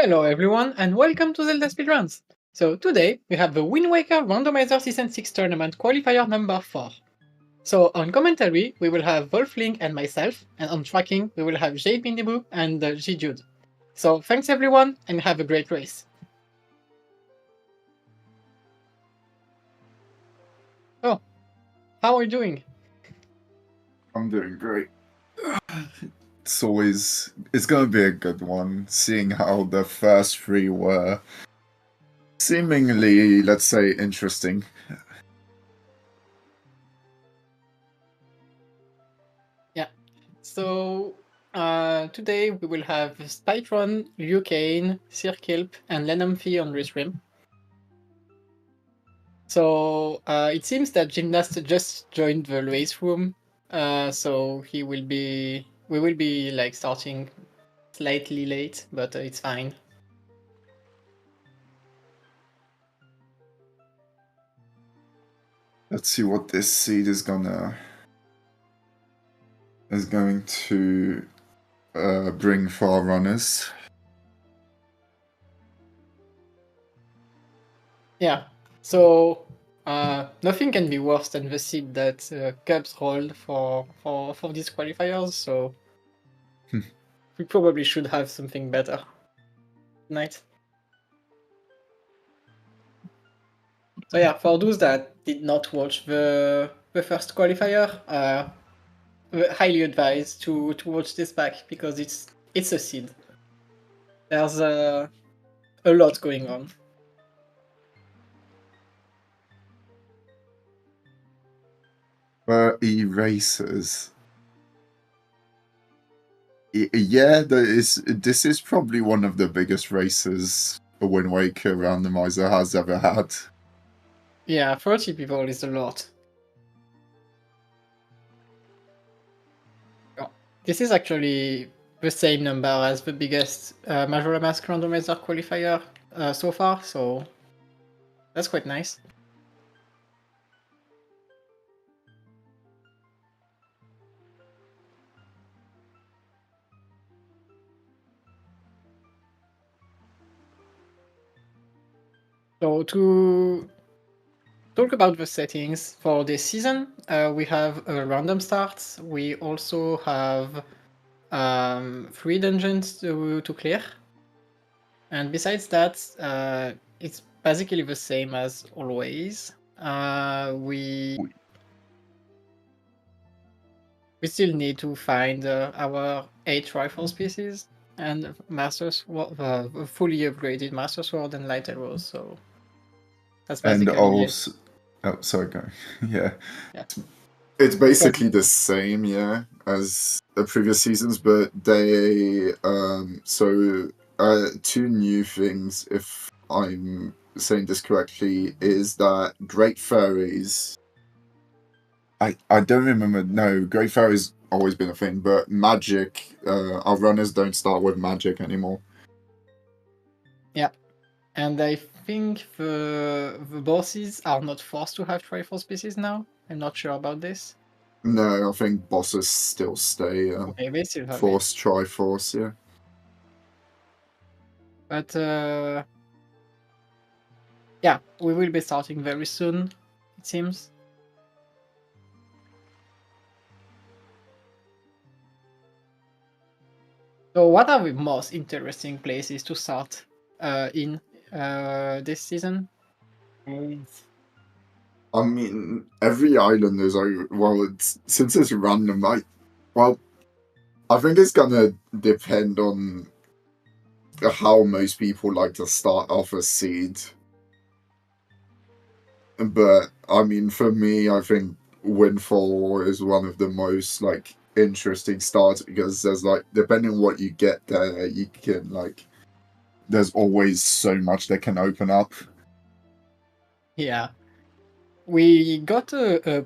Hello everyone and welcome to ZeldaSpeedRuns. So today we have the Wind Waker Randomizer Season 6 Tournament Qualifier number 4. So on commentary we will have Wolfling and myself, and on tracking we will have Jade Bindibu and G Jude. So thanks everyone and have a great race. Oh, how are you doing? I'm doing great. It's going to be a good one, seeing how the first three were seemingly, let's say, interesting. Yeah, so today we will have Spytron, Lucane, Circilp and Lenamfi on restream. So it seems that Gymnast just joined the race room, so we will be like starting slightly late, but it's fine. Let's see what this seed is going to bring for our runners. Yeah. So nothing can be worse than the seed that Cubs rolled for these qualifiers. So we probably should have something better tonight. So yeah, for those that did not watch the first qualifier, highly advised to watch this back because it's a seed. There's a lot going on. Erasers. Yeah, this is probably one of the biggest races a Wind Waker randomizer has ever had. Yeah, 30 people is a lot. Oh, this is actually the same number as the biggest Majora Mask randomizer qualifier so far, so that's quite nice. So to talk about the settings for this season, we have a random start. We also have 3 dungeons to clear. And besides that, it's basically the same as always. We still need to find our 8 rifle species and Master Sword, fully upgraded Master Sword and Light Arrows. So that's And basically it. also, oh, sorry, go. Yeah. Yeah. It's basically the same, yeah, as the previous seasons, but they two new things, if I'm saying this correctly, is that Great Fairies. I don't remember. No, Great Fairies always been a thing, but magic. Our runners don't start with magic anymore. Yeah. And I think the bosses are not forced to have rifle species now. I'm not sure about this. No, I think bosses still stay Okay, they still have it. Force, Triforce, yeah. But yeah, we will be starting very soon, it seems. So what are the most interesting places to start in this season? I mean, every island is since it's random. I think it's gonna depend on how most people like to start off a seed. But I mean, for me, I think Windfall is one of the most interesting starts because there's depending on what you get there, you can there's always so much that can open up. Yeah, we got a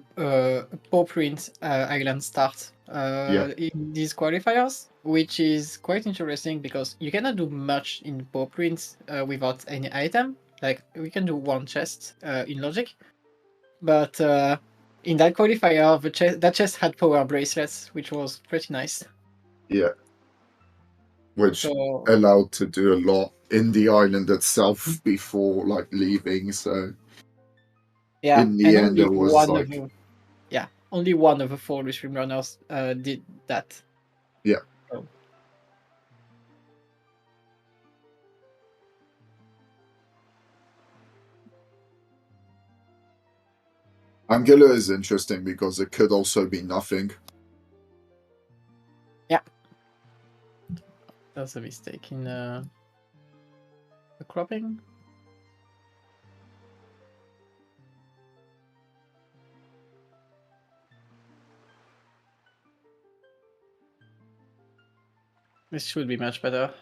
Paw Print island start in these qualifiers, which is quite interesting because you cannot do much in Paw Prints without any item. Like we can do one chest in Logic, but in that qualifier, that chest had power bracelets, which was pretty nice. Yeah. which So allowed to do a lot in the island itself before like leaving. So yeah, in the and end, only it was one of like, the only one of the four stream runners did that. yeah. So, Angular is interesting because it could also be nothing. yeah, that's a mistake in the cropping. This should be much better.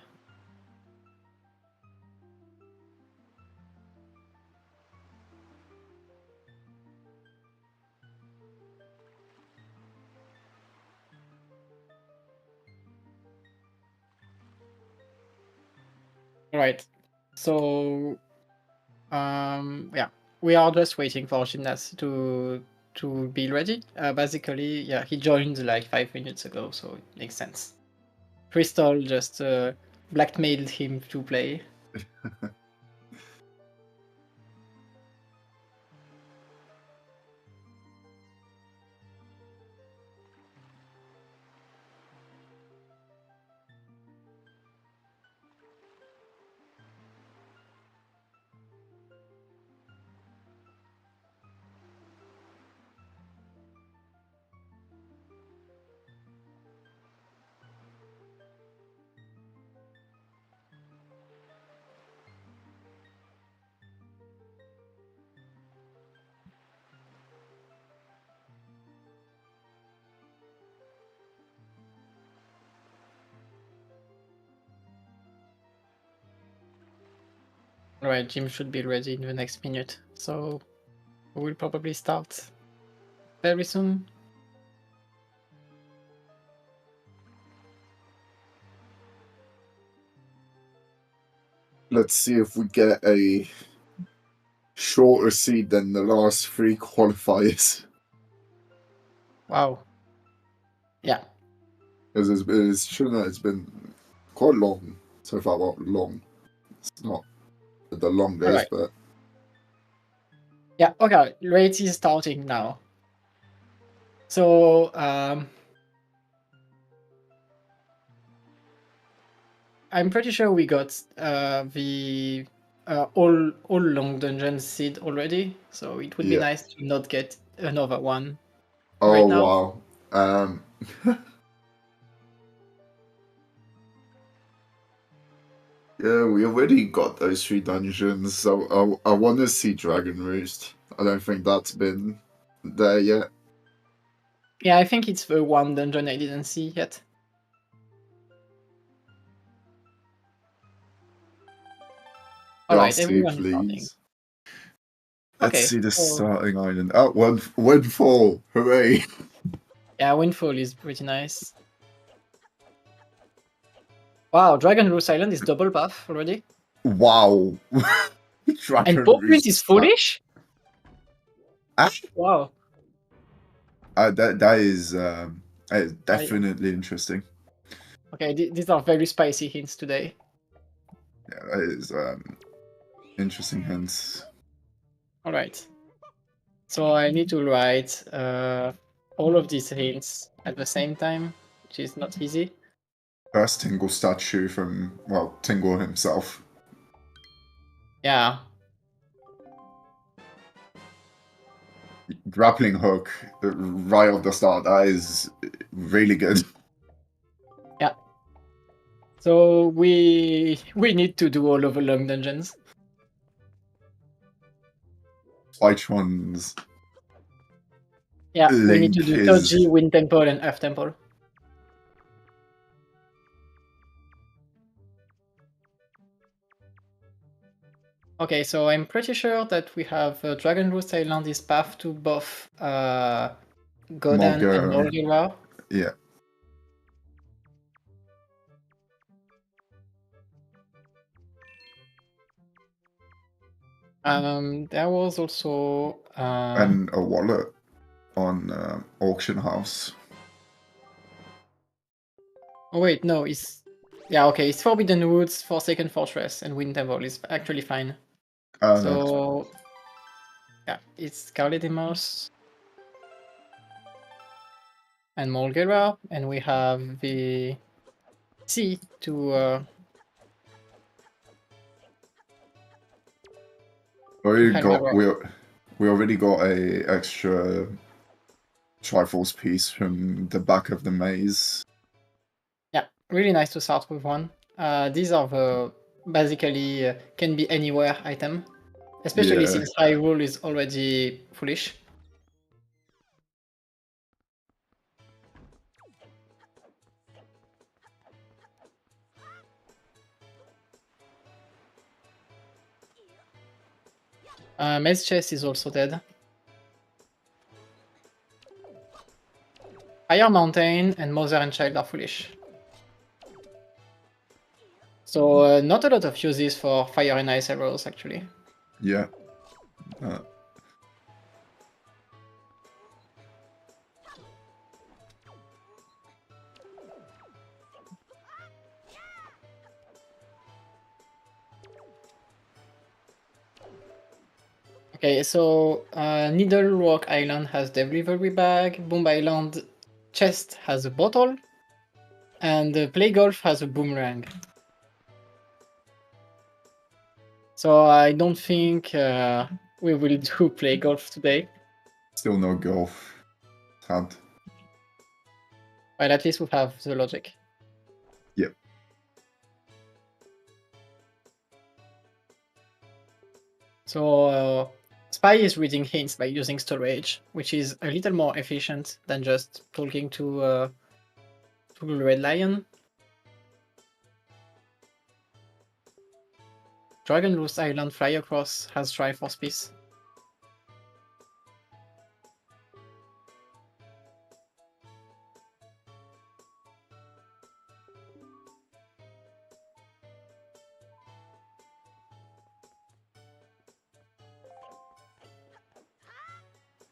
Right. So yeah, we are just waiting for Gymnast to be ready. Basically, yeah, he joined like 5 minutes ago, so it makes sense. Crystal just blackmailed him to play. Right, Jim should be ready in the next minute, so we'll probably start very soon. Let's see if we get a shorter seed than the last three qualifiers. Wow. Yeah. Because it's true that it's been quite long so far. Well, long. It's not the All longest, right. but Yeah. Okay. Race is starting now. So I'm pretty sure we got the all long dungeon seed already. So it would be yeah. nice to not get another one Oh right now. wow. Yeah, we already got those three dungeons, so I want to see Dragon Roost. I don't think that's been there yet. Yeah, I think it's the one dungeon I didn't see yet. All right, Last two, everyone is starting. please. Let's Okay. see the So, starting island. Oh, windfall! Hooray! yeah, Windfall is pretty nice. Wow, Dragon Roost Island is double buff already. Wow! And Dragon Bowprint Roost is is back. foolish? Ah, Wow. that is I, definitely interesting. okay, these are very spicy hints today. Yeah, that is interesting hints. All right. So I need to write all of these hints at the same time, which is not easy. First Tingle statue from, well, Tingle himself. Yeah. Grappling hook right off the start. That is really good. Yeah. So we need to do all of the long dungeons. Which ones? Yeah, we need to Link do is Toji, Wind Temple, and Earth Temple. Okay, so I'm pretty sure that we have Dragon Roost Island is path to both Godan and Mulga. Mulgirwa. Yeah. There was also And a wallet on Auction House. oh wait, no, it's Yeah, okay, it's Forbidden Woods, Forsaken Fortress, and Wind Temple is actually fine. No. So, yeah, it's Scarlet Emos and Molgera, and we have the sea to Helmera. We already got a extra Triforce piece from the back of the maze. Yeah, really nice to start with one. These are the basically can be anywhere item, especially Yeah. since Hyrule is already foolish. Maze Chest is also dead. Fire Mountain and Mother and Child are foolish. So not a lot of uses for Fire and Ice arrows actually. Yeah. Okay, so Needle Rock Island has Delivery Bag, Boom Island Chest has a bottle, and Play Golf has a boomerang. So I don't think we will do Play Golf today. Still no golf. Sad. Well, at least we have the logic. Yep. So Spy is reading hints by using storage, which is a little more efficient than just talking to Red Lion. Dragon Loose Island Fly Across has Triforce piece.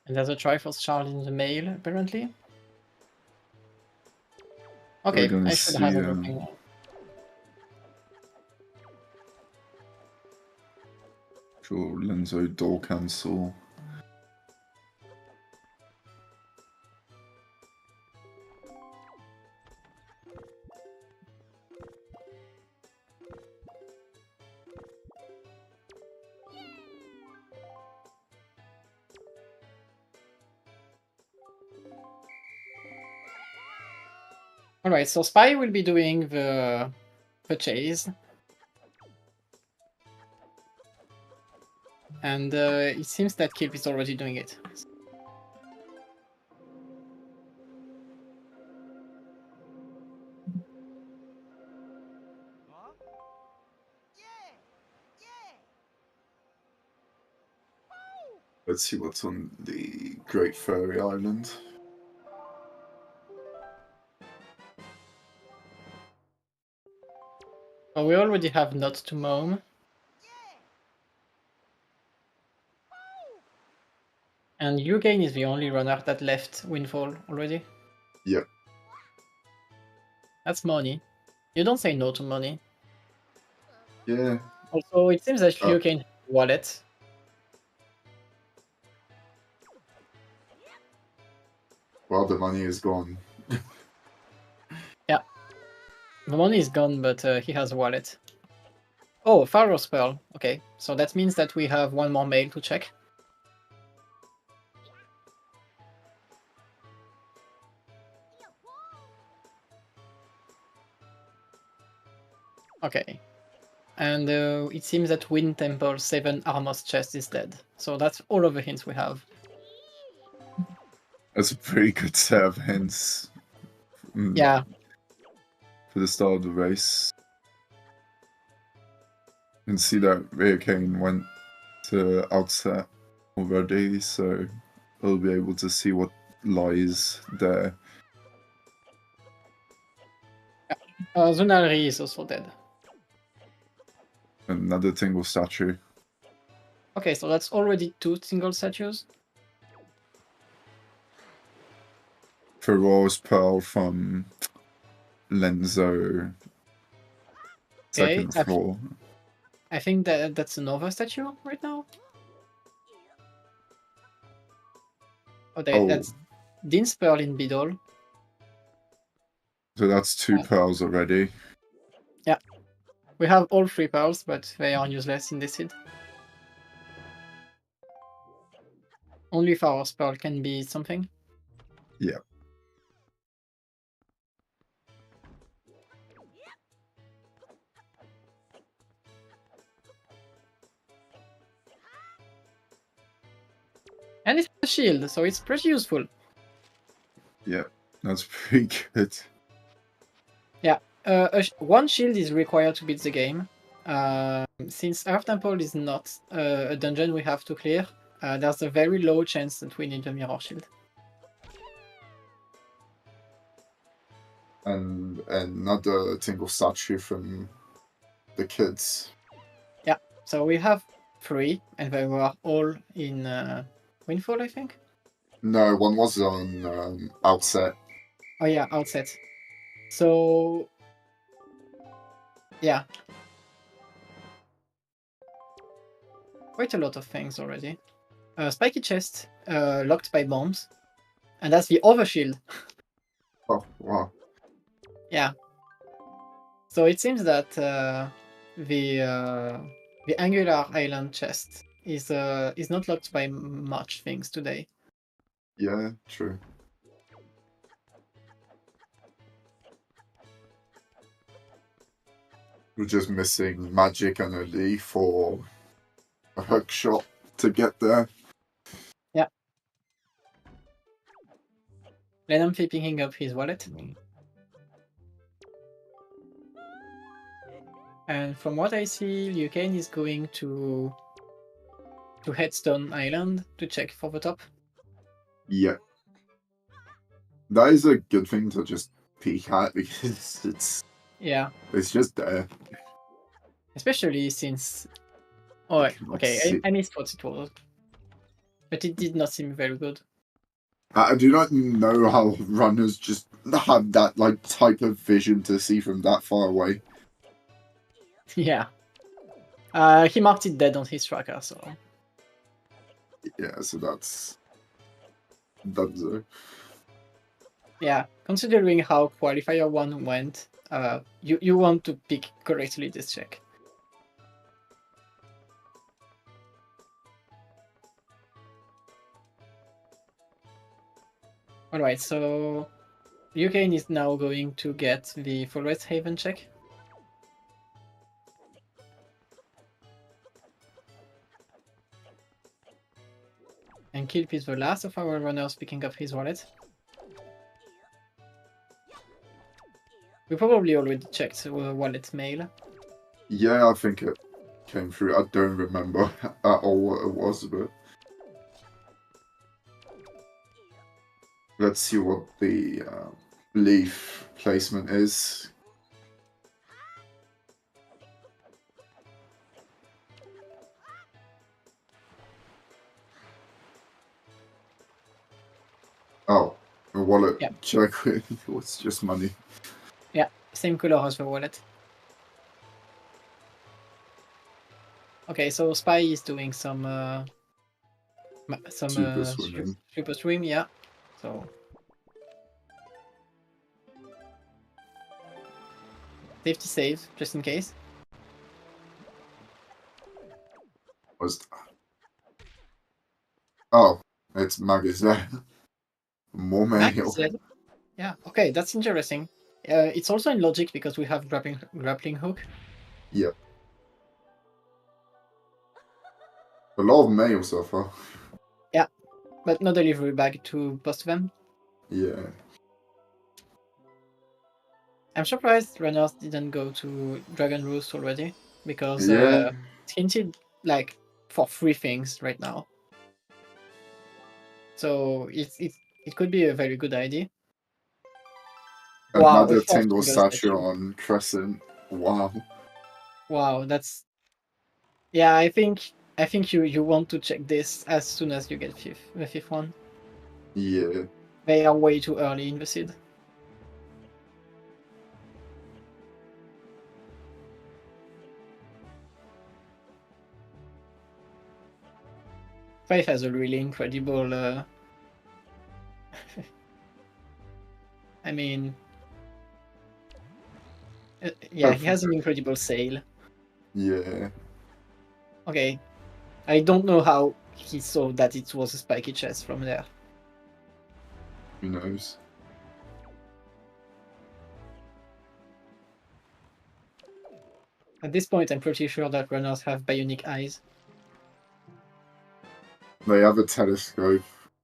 And there's a Triforce shard in the mail, apparently. Okay, We're gonna I should have see. everything. Sure, Lenzo door cancel. Alright, so Spy will be doing the chase. And it seems that Kilp is already doing it. Let's see what's on the Great Fairy Island. So we already have Not to Moam. And Ugain is the only runner that left Windfall already. Yep. That's money. You don't say no to money. Yeah. Also, it seems that Ugain has a wallet. Well, the money is gone. Yeah. The money is gone, but he has a wallet. Oh, Pharaoh's Pearl. Okay, so that means that we have one more mail to check. Okay. And it seems that Wind Temple 7 Armor's chest is dead. So that's all of the hints we have. That's a pretty good set of hints. Yeah. For the start of the race. You can see that Ryukane went to outset already, so we'll be able to see what lies there. Zunari is also dead. Another Tingle statue. Okay, so that's already 2 single statues. Pharaoh's Pearl from Lenzo Okay, second floor. I think that's another statue right now. Oh, that's Dean's Pearl in Beedle. So that's 2 pearls already. Yeah. We have all 3 pearls, but they are useless in this seed. Only Pharaoh's Pearl can be something. Yeah. And it's a shield, so it's pretty useful. Yeah, that's pretty good. Yeah, one shield is required to beat the game. Since Earth Temple is not a dungeon we have to clear, there's a very low chance that we need a mirror shield. And another tingle statue from the kids. Yeah, so we have 3, and they were all in Windfall, I think? No, one was on Outset. Oh yeah, Outset. So, yeah. Quite a lot of things already. Spiky chest, locked by bombs. And that's the other shield. Oh, wow. Yeah. So it seems that the angular island chest is not locked by much things today. Yeah, true. We're just missing magic and a leaf or a hook shot to get there. Yeah. Lennon picking up his wallet. And from what I see, Liukain is going to Headstone Island to check for the top. Yeah. That is a good thing to just peek at because it's just there. Especially since... Oh, okay, I missed what it was. But it did not seem very good. I do not know how runners just have that type of vision to see from that far away. Yeah. He marked it dead on his tracker, so... Yeah, so that's Yeah, considering how Qualifier 1 went, you want to pick correctly this check. Alright, so Liukain is now going to get the Forest Haven check. And Kilp is the last of our runners picking up his wallet. We probably already checked wallet mail. Yeah, I think it came through. I don't remember at all what it was, but let's see what the leaf placement is. Oh, a wallet check with what's just money. Yeah, same color as the wallet. Okay, so Spy is doing some super swim, yeah. So safety save, just in case. Oh, it's Magus there. More mail. Yeah, okay, that's interesting. It's also in logic because we have grappling hook. Yep. A lot of mail so far. Yeah, but no delivery bag to post them. Yeah. I'm surprised runners didn't go to Dragon Roost already, because Yeah. it's hinted like for 3 things right now. So it could be a very good idea. Wow, Another tingle statue on Crescent. Wow. Wow, that's... Yeah, I think you want to check this as soon as you get the fifth one. Yeah. They are way too early in the seed. Five has a really incredible. I mean, yeah, he has an incredible sail. Yeah. Okay, I don't know how he saw that it was a spiky chest from there. Who knows? At this point, I'm pretty sure that runners have bionic eyes. They have a telescope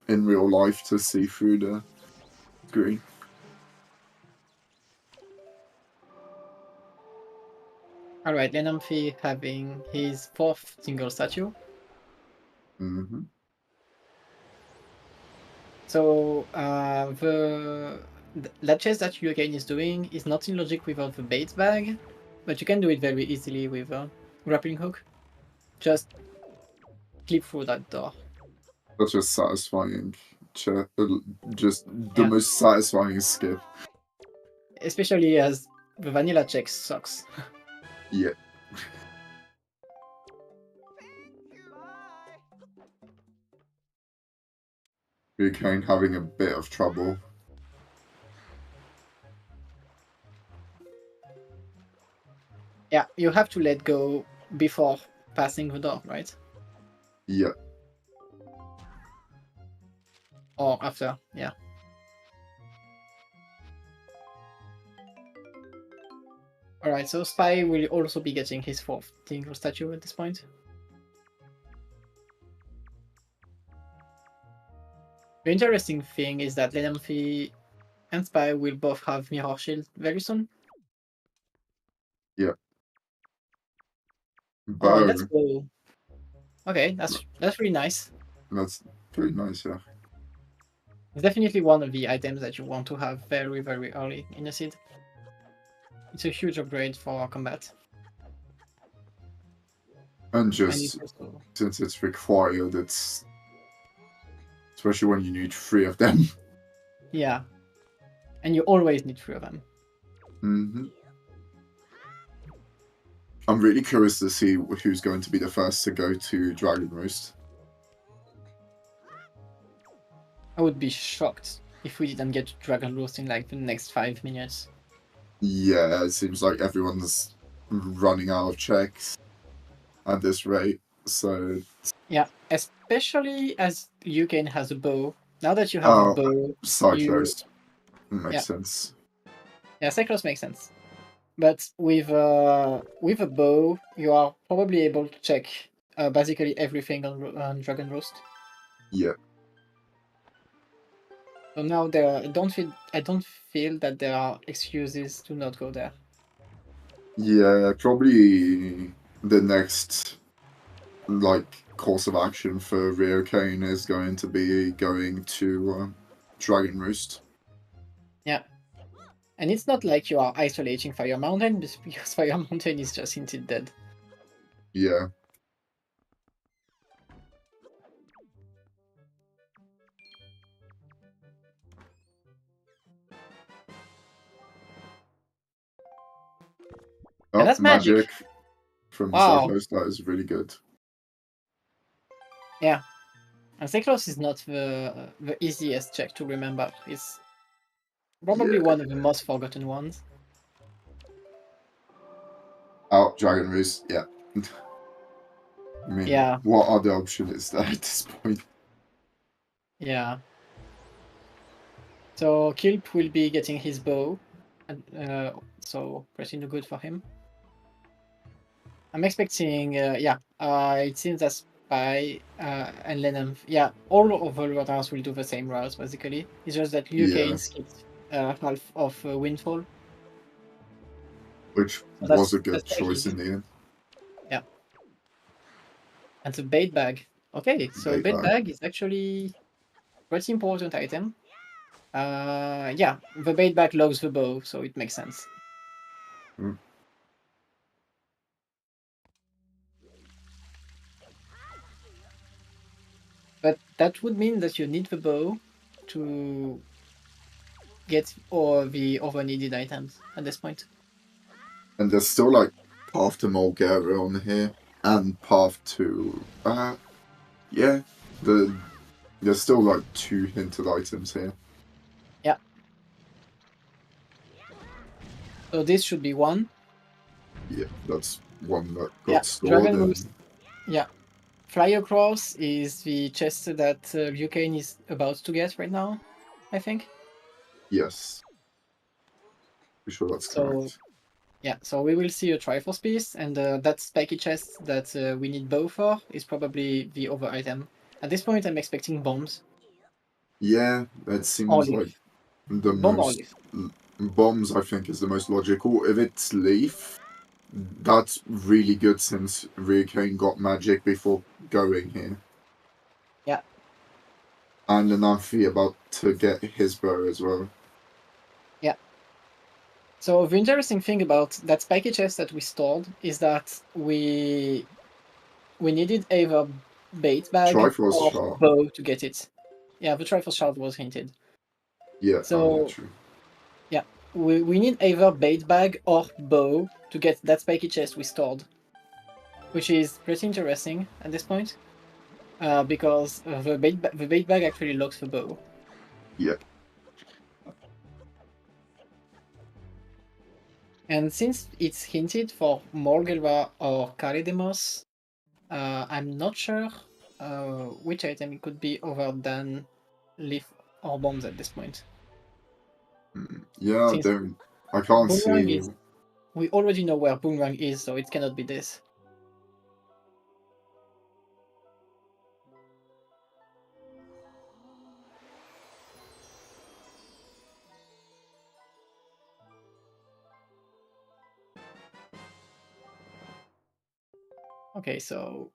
in real life to see through the screen. Alright, Lenamphy having his 4th single statue. Mm-hmm. So that chest that Hurricane is doing is not in logic without the bait bag, but you can do it very easily with a grappling hook. Just clip through that door. Such a satisfying, just the most satisfying skip. Especially as the vanilla check sucks. Yeah. Hurricane having a bit of trouble. Yeah, you have to let go before passing the door, right? Yeah. Or after, yeah. Alright, so Spy will also be getting his 4th single statue at this point. The interesting thing is that Lenamphy and Spy will both have Mirror Shield very soon. Yeah. Oh, that's cool. Okay, that's really nice. That's pretty nice, yeah. It's definitely one of the items that you want to have very, very early in the seed. It's a huge upgrade for combat. And just since it's required, it's especially when you need 3 of them. Yeah. And you always need 3 of them. Mm-hmm. I'm really curious to see who's going to be the first to go to Dragon Roost. I would be shocked if we didn't get to Dragon Roost in like the next 5 minutes. Yeah, it seems like everyone's running out of checks at this rate, so... Yeah, especially as Yukane has a bow. Now that you have a bow... Cyclones. Makes sense. Yeah, Cyclones makes sense. But with a bow, you are probably able to check basically everything on Dragon Roost. Yeah. So now I don't feel that there are excuses to not go there. Yeah, probably the next course of action for Ryokane is going to be going to Dragon Roost. Yeah. And it's not like you are isolating Fire Mountain, because Fire Mountain is just hinted dead. Yeah. And that's magic. From Cyclos, that is really good. Yeah. And Cyclos is not the easiest check to remember. It's probably one of the most forgotten ones. Oh, Dragon Roost, yeah. I mean, what other option is there at this point? Yeah. So Kilp will be getting his bow, and so pretty good for him. I'm expecting, it seems that Spy and Lenham, all of the runners will do the same routes basically. It's just that Liu skipped half of Windfall. Which was a good choice in the end. Yeah. And the bait bag. Okay, so bait bag is actually a pretty important item. The bait bag logs the bow, so it makes sense. Mm. But that would mean that you need the bow to get all the other needed items at this point. And there's still like Path to Mulgara on here, and Path to yeah, There's still like 2 hinted items here. Yeah. So this should be 1. Yeah, that's one that got Yeah, stored. Dragon And Roost. Yeah. Fly Across is the chest that Ryukain is about to get right now, I think. yes, I'm sure that's So correct. yeah, so we will see a Triforce piece, and that spiky chest that we need bow for is probably the other item. At this point, I'm expecting bombs. Yeah, that seems like Olive. the Bomb most olive. bombs. I think is the most logical. If it's leaf, that's really good since Ryukane got magic before going here. Yeah. And an Amphi about to get his bow as well. Yeah. So the interesting thing about that spiky chest that we stored is that we needed either bait bag Triforce or shard. bow to get it. Yeah, the Triforce shard was hinted. Yeah, oh yeah, So true. yeah, we need either bait bag or bow to get that spiky chest we stored, which is pretty interesting at this point, because the bait bag actually locks the bow. Yeah. And since it's hinted for Morgelva or Karidemos, I'm not sure which item it could be other than leaf or bombs at this point. Yeah, Since I can't Boomerang see. is, we already know where Boomerang is, so it cannot be this. Okay, so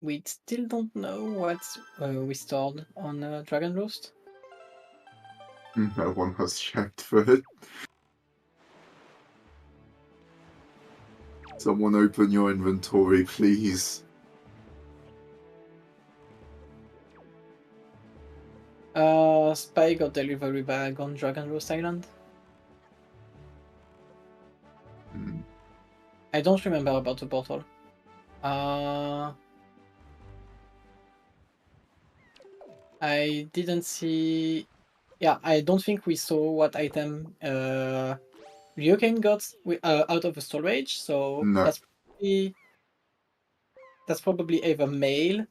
we still don't know what we stored on Dragon Roast. No one has checked for it. Someone open your inventory, please. Spy got delivery bag on Dragon Roast Island. I don't remember about the portal. I didn't see. Yeah, I don't think we saw what item Ryuken got out of the storage. So No. that's probably either mail.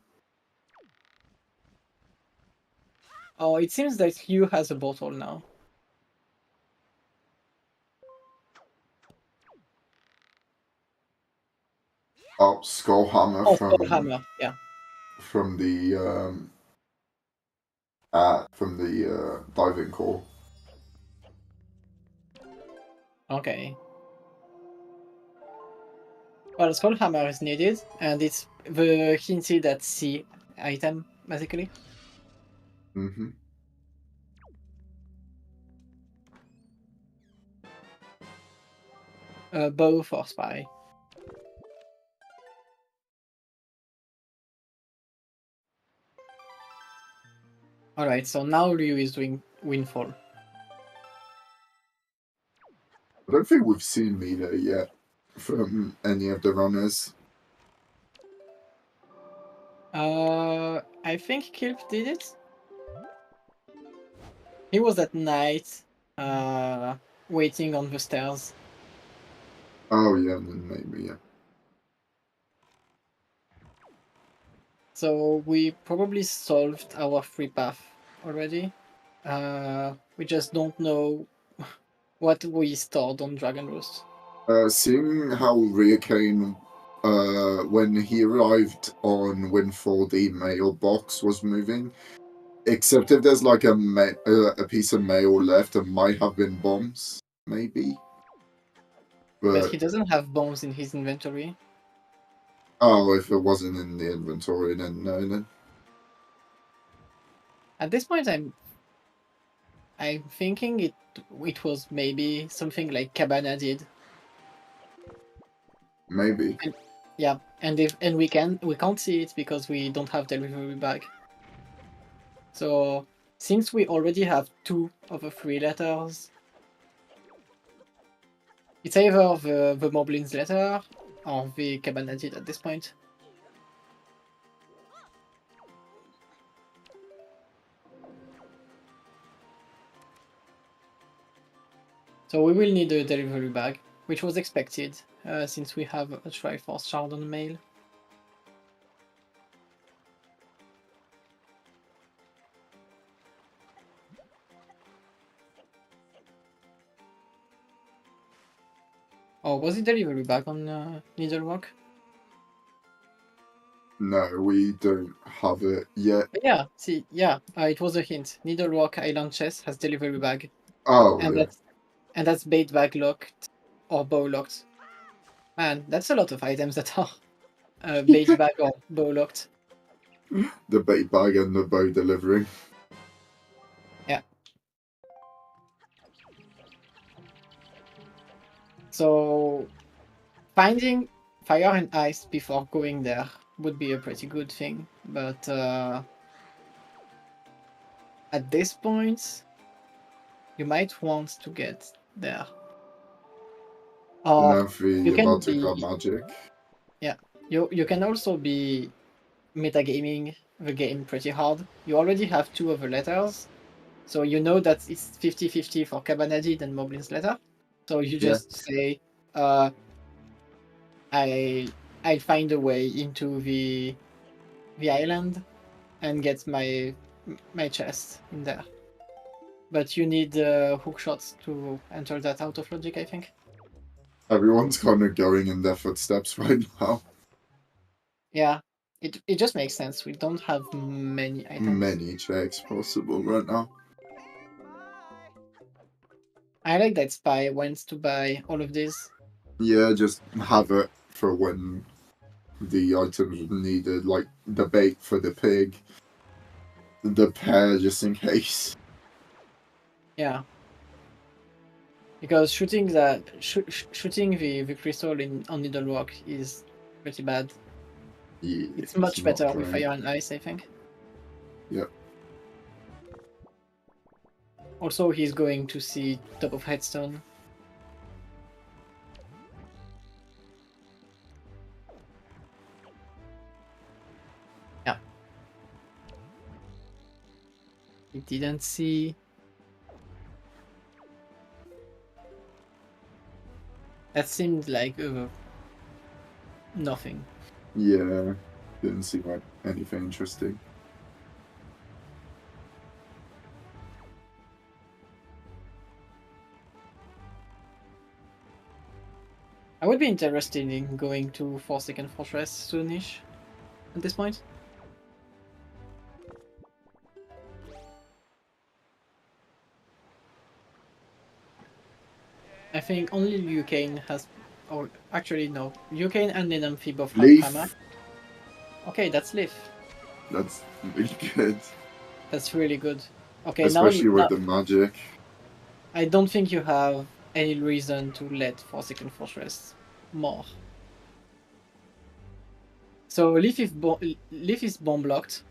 Oh, it seems that Hugh has a bottle now. Oh, Skullhammer Oh, Skullhammer, yeah. from the diving core. Okay. Well, Skullhammer is needed, and it's the hinted at C item, basically. Mm-hmm. Bow for Spy. Alright, so now Ryu is doing Windfall. I don't think we've seen Mina yet from any of the runners. I think Kilp did it. He was at night, waiting on the stairs. Oh yeah, then maybe yeah. So we probably solved our free path already. We just don't know what we stored on Dragon Roost. Seeing how Ryukane, when he arrived on Windfall, the mailbox was moving. Except if there's like a piece of mail left, it might have been bombs, maybe. But But he doesn't have bombs in his inventory. oh, if it wasn't in the inventory, then no. Then At this point, I'm thinking it was maybe something like Cabana did. maybe. And, yeah, and we can't see it because we don't have delivery bag. So since we already have 2 of the 3 letters, it's either the Moblin's letter, or the Cabanadid at this point. So we will need a delivery bag, which was expected, since we have a Triforce shard on the mail. Oh, was it delivery bag on Needlerock? No, we don't have it yet. But yeah, see, yeah, it was a hint. Needlerock Island Chest has delivery bag, Oh, and yeah. that's bait bag locked or bow locked. Man, that's a lot of items that are bait bag or bow locked. The bait bag and the bow delivering. Yeah. So finding fire and ice before going there would be a pretty good thing, but at this point, you might want to get there. Or Navi you can about to be, grab magic. yeah, you can also be metagaming the game pretty hard. You already have 2 of the letters, so you know that it's 50-50 for Cabanadid and Moblin's letter. So you Yeah. just say, I'll find a way into the island and get my chest in there. But you need hook shots to enter that out of logic, I think. Everyone's kind of going in their footsteps right now. Yeah, it just makes sense. We don't have many items. Many checks possible right now. I like that Spy wants to buy all of these. Yeah, just have it for when the items needed, like the bait for the pig, the pear just in case. Yeah. Because shooting shooting the crystal on Needlerock is pretty bad. Yeah, It's much not better with great. fire and ice, I think. Yep. Also, he's going to see top of headstone. Yeah. He didn't see. That seemed like nothing. Yeah, didn't seem like anything interesting. I would be interested in going to Forsaken Fortress soonish at this point. I think only Lucane has, or actually no, Lucane and Nenemphy both have Leaf. hammer. Okay, that's Leaf. That's really good. That's really good. Okay, Especially now with the magic. I don't think you have any reason to let Forsaken Fortress more. So Leaf is bomb blocked.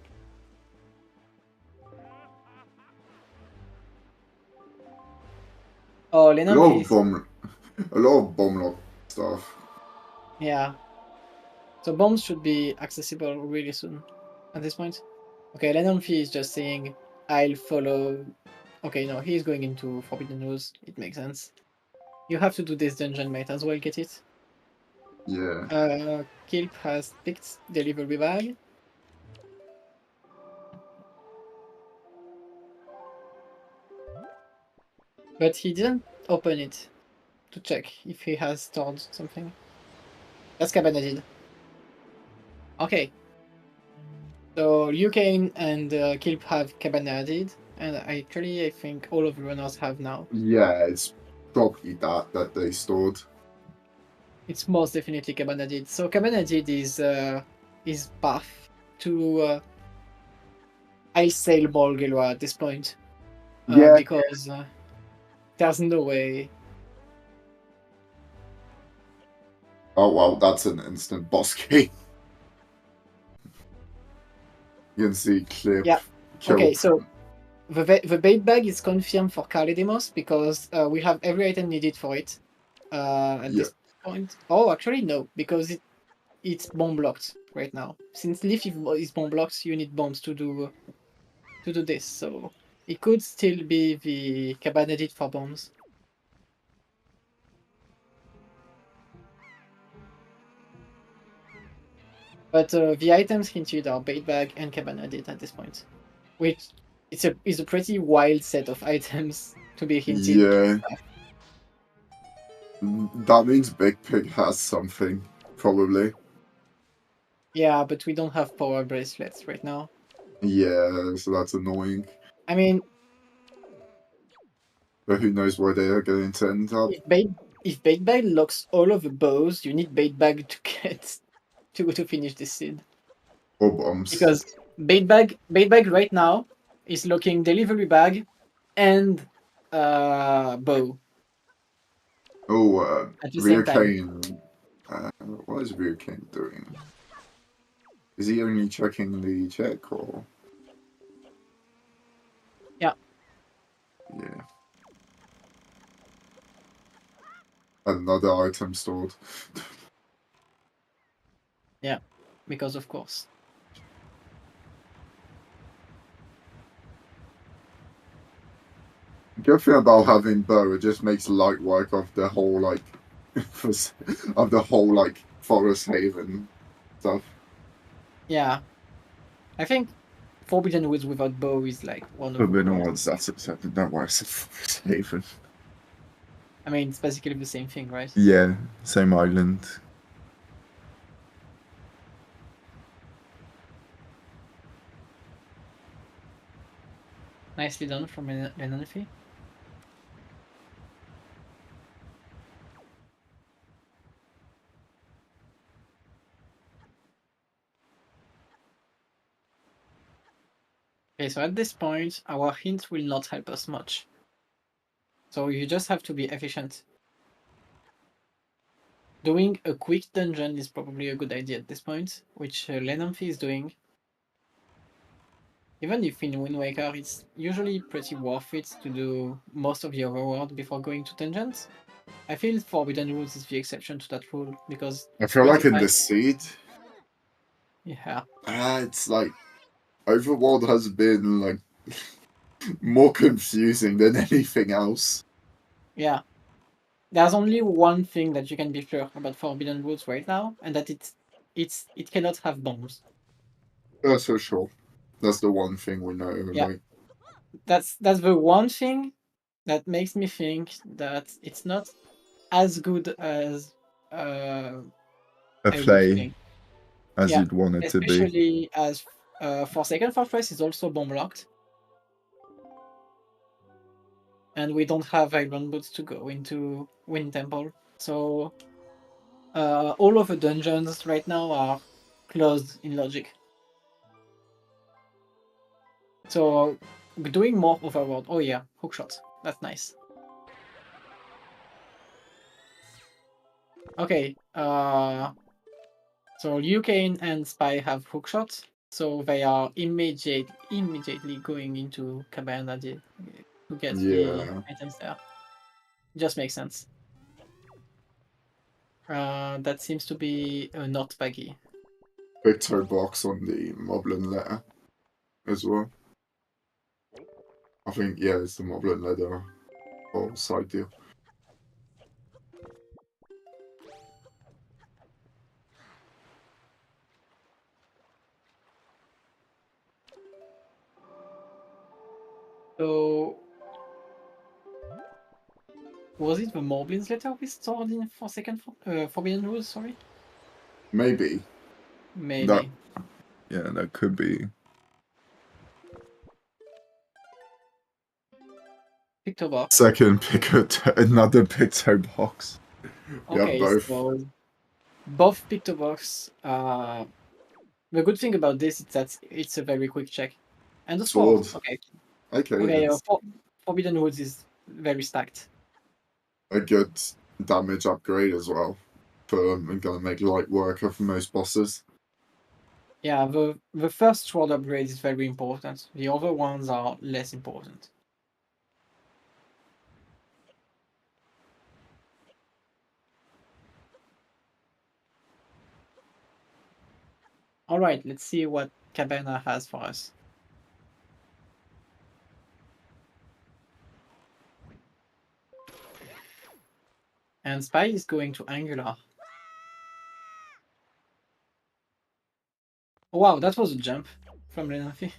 Oh, A lot Lennon of bomb lock stuff. yeah. So bombs should be accessible really soon at this point. Okay, Lennon is just saying, I'll follow. Okay, no, he's going into Forbidden Rose. It makes sense. You have to do this dungeon, might as well get it. Yeah. Kilp has picked delivery bag. But he didn't open it to check if he has stored something. That's Cabanadid. Okay. So Lucane and Kilp have Cabanadid, and actually I think all of the runners have now. Yeah, it's probably that they stored. It's most definitely Cabanadid. So Cabanadid is path to I'll sail Bolgilwa at this point. Yeah. Because there's no way. Oh well, that's an instant boss game. You can see Clip. Yeah. Kill. Okay, so the bait bag is confirmed for Kalidemos because we have every item needed for it at this point. Oh, actually no, because it's bomb blocked right now. Since Leaf is bomb blocked, you need bombs to do this. So it could still be the Cabanadid for bombs. But the items hinted are bait bag and cabana did at this point, which is a pretty wild set of items to be hinted. Yeah, that means Big Pig has something, probably. Yeah, but we don't have power bracelets right now. Yeah, so that's annoying. I mean, But who knows where they are going to end up? if bait bag locks all of the bows, you need bait bag to get to finish this seed. Or bombs. Because bait bag right now is locking delivery bag and bow Oh, at the Rio same time. Kane. What is Rio Kane doing? Is he only checking the check or? Yeah. Yeah. Another item stored. Yeah, because of course. Good thing about having bow, it just makes light work of the whole like of the whole like forest haven stuff. Yeah, I think Forbidden Woods without bow is like one of But the no worst. one's that's accepted. Don't worry, it's a forest haven. I mean, it's basically the same thing, right? Yeah, same island. Nicely done from Lenonfi. Okay, so at this point, our hint will not help us much. So you just have to be efficient. Doing a quick dungeon is probably a good idea at this point, which Lenonfi is doing. Even if in Wind Waker it's usually pretty worth it to do most of the overworld before going to dungeons, I feel Forbidden Woods is the exception to that rule because I it's feel pretty like in fast. the seed, Yeah, it's like Overworld has been like more confusing than anything else. yeah. There's only one thing that you can be sure about Forbidden Woods right now, and that it cannot have bombs. That's for sure. That's the one thing we know. Yeah, Like, that's the one thing that makes me think that it's not as good as uh, a I would play think. as Yeah, you'd want it to be. especially as Forsaken Fortress is also bomb locked, and we don't have Iron Boots to go into Wind Temple. So all of the dungeons right now are closed in logic. So doing more overworld. Oh yeah, hookshot. That's nice. Okay. So Liu Kane and Spy have hookshot, so they are immediately going into Cabana to get the Yeah. items there. Just makes sense. That seems to be not baggy. Big toe box on the Moblin letter as well. I think, yeah, it's the Moblin letter or side deal. So was it the Moblins letter we stored in Forbidden Woods? Sorry, Maybe. That, maybe. yeah, that could be. Picto box. Second another big toe box. We have Okay, both. so both Picto box. The good thing about this is that it's a very quick check, and the sword. Sword. Okay, Okay, okay. it's Forbidden Woods is very stacked. a good damage upgrade as well. For gonna make light work of most bosses. Yeah, the first sword upgrade is very important. The other ones are less important. All right, let's see what Cabana has for us. And Spy is going to Angular. Wow, that was a jump from Lenafi.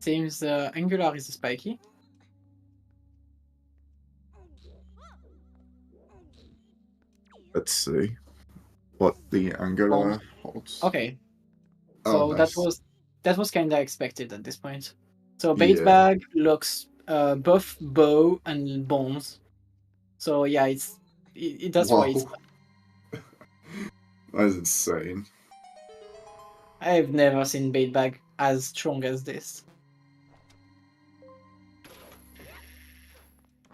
Seems Angular is spiky. Let's see what the Angular holds. Okay, Oh, so nice. that was kind of expected at this point. So bait Yeah. bag looks both bow and bones. So yeah, that's why it's. Wow. That is insane. I've never seen bait bag as strong as this.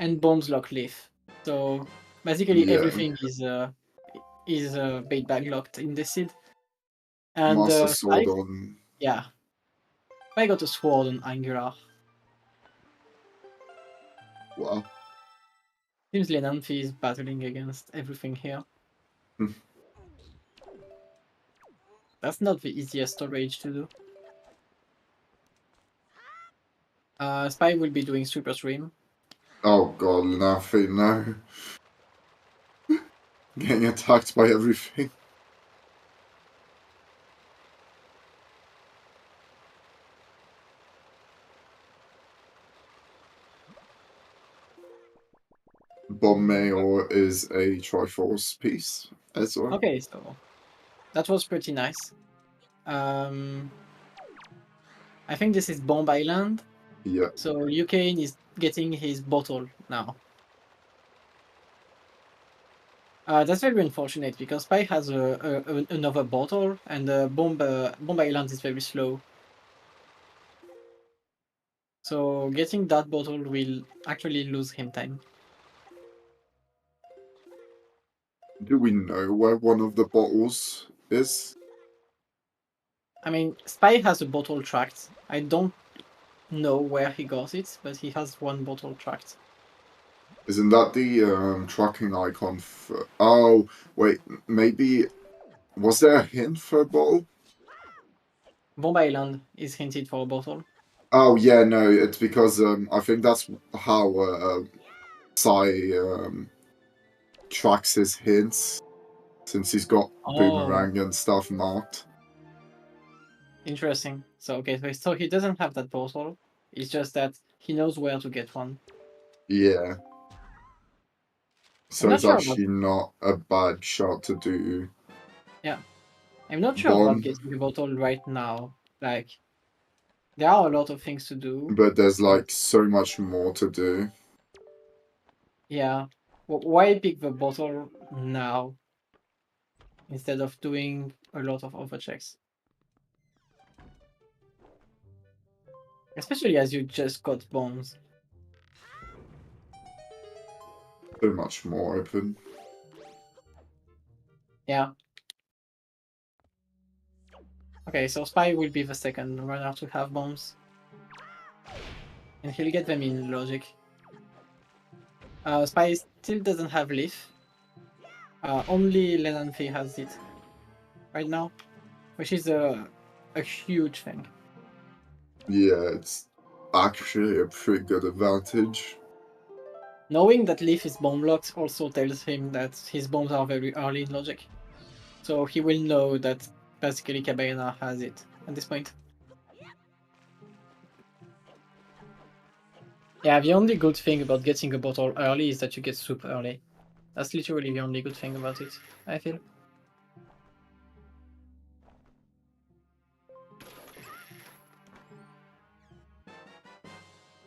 And bombs lock leaf. So basically Yeah. everything is bait bag locked in the seed. And Master Sword Spike, on. yeah, I got a sword on Angular. Wow. Seems Lenanfi is battling against everything here. That's not the easiest storage to do. Spy will be doing Super Stream. Oh god, nothing, no. Getting attacked by everything. Bomb Mail is a Triforce piece as well. Okay, so that was pretty nice. I think this is Bomb Island. Yeah. So Lucane is getting his bottle now. That's very unfortunate because Spy has another bottle and Bomb Island is very slow. So getting that bottle will actually lose him time. Do we know where one of the bottles is? I mean, Spy has a bottle tracked. I don't know where he got it, but he has one bottle tracked. Isn't that the tracking icon for... Oh, wait, maybe... Was there a hint for a bottle? Bomb Island is hinted for a bottle. Oh, yeah, no, it's because I think that's how Sai tracks his hints, since he's got Oh, Boomerang and stuff marked. interesting. So okay, so he doesn't have that bottle. It's just that he knows where to get one. Yeah. I'm So not it's sure about actually not a bad shot to do yeah. I'm not sure about bomb, getting a bottle right now. Like there are a lot of things to do. but there's So like so much more to do. yeah, why pick the bottle now instead of doing a lot of overchecks? Especially as you just got bombs. So much more open. Yeah. Okay, so Spy will be the second runner to have bombs. And he'll get them in logic. Spy still doesn't have leaf. Only Lenanfi has it right now, which is a huge thing. Yeah, it's actually a pretty good advantage. Knowing that leaf is bomb locked also tells him that his bombs are very early in logic. So he will know that basically Cabana has it at this point. Yeah, the only good thing about getting a bottle early is that you get soup early. That's literally the only good thing about it, I feel.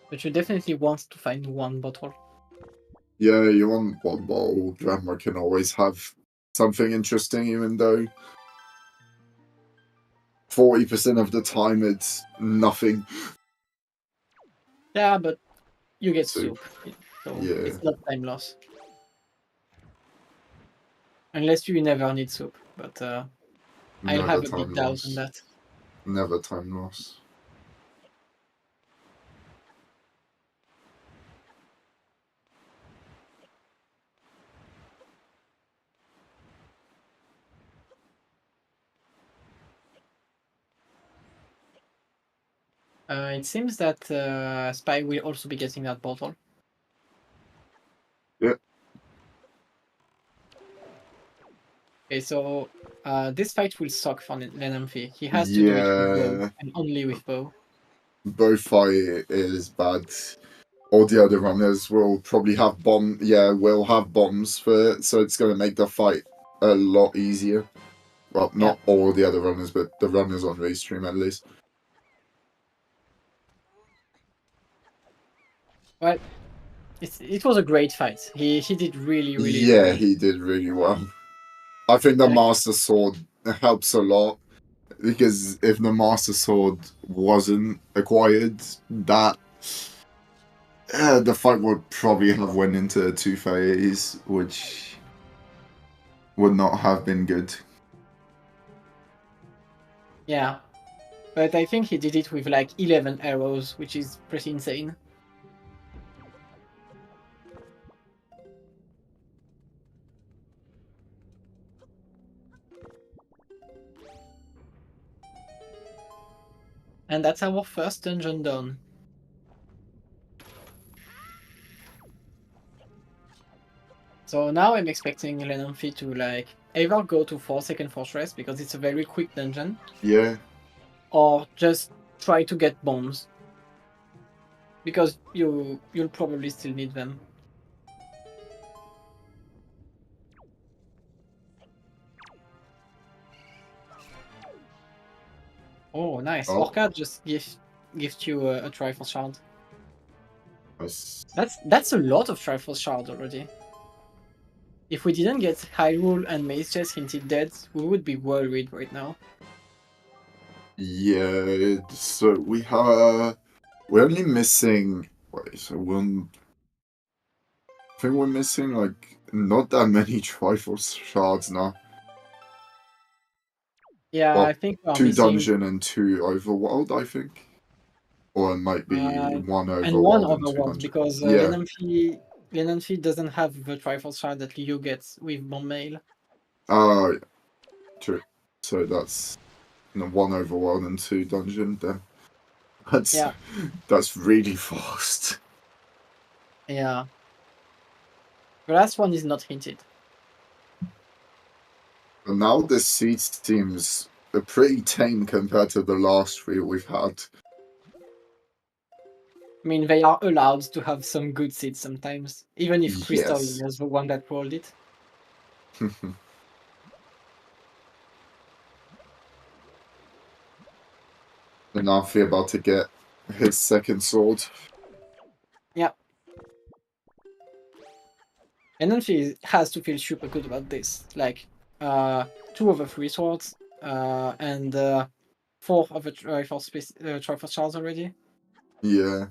But you definitely want to find one bottle. Yeah, you want one bottle. Grandma can always have something interesting, even though 40% of the time it's nothing. Yeah, but you get Soup. soup, so Yeah, it's not time loss. Unless you never need soup, but I'll never have a big time doubt on loss. that. Never time loss. It seems that Spy will also be getting that bottle. Okay, so this fight will suck for Lenamphy. He has to do it with bow, Yeah, and only with bow. both fight is bad. All the other runners will probably have will have bombs for it, so it's going to make the fight a lot easier. Well, Yeah. not all the other runners, but the runners on Restream at least. Well, it was a great fight. He did really, really Yeah, well. he did really well. I think the Like, Master Sword helps a lot, because if the Master Sword wasn't acquired, that the fight would probably have went into two phase, which would not have been good. yeah. But I think he did it with like 11 arrows, which is pretty insane. And that's our first dungeon done. So now I'm expecting Lenamphy to like either go to 4-second fortress because it's a very quick dungeon, Yeah, or just try to get bombs because you'll probably still need them. Oh, nice! oh, Orca just gift you a Triforce shard. nice. That's a lot of Triforce shard already. If we didn't get Hyrule and Maze Chest hinted dead, we would be worried right now. Yeah, so we're only missing. Wait, so I think we're missing like not that many Triforce shards now. Yeah, Well, I think we are two missing dungeon and two overworld, I think, or it might be uh, one and one overworld and two overworld dungeon. because Yeah. Lenamphy doesn't have the Triforce shard that Liu gets with Bomb Mail. Uh, true. So that's one overworld and two dungeon. Then that's Yeah, that's really fast. yeah. The last one is not hinted. And now the seed seems pretty tame compared to the last three we've had. I mean, they are allowed to have some good seeds sometimes, even if Crystal Yes. is the one that rolled it. And Amphi about to get his second sword. Yeah. And then she has to feel super good about this. Like, two of the three swords, and four of the Triforce shards already. Yeah,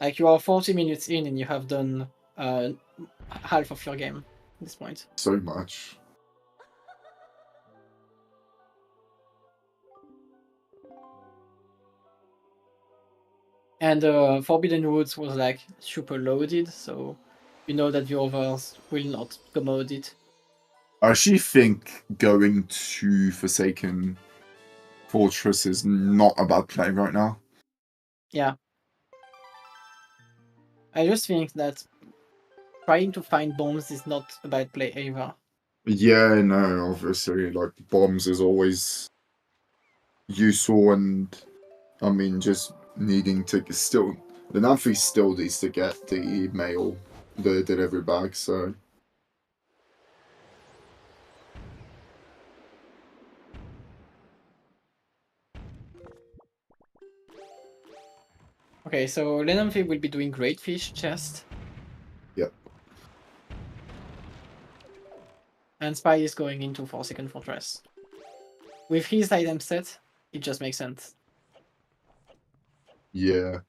Like, you are 40 minutes in and you have done half of your game at this point. so much. And Forbidden Woods was like super loaded, so you know that the others will not commode it. I actually think going to Forsaken Fortress is not a bad play right now. Yeah. I just think that trying to find bombs is not a bad play either. Yeah, no, obviously, like bombs is always useful, and I mean, just needing to still, the Namphy still needs to get the mail, the delivery bag, so. Okay, so Lenamfi will be doing Great Fish chest, Yep. and Spy is going into 4-second fortress. With his item set, it just makes sense. Yeah.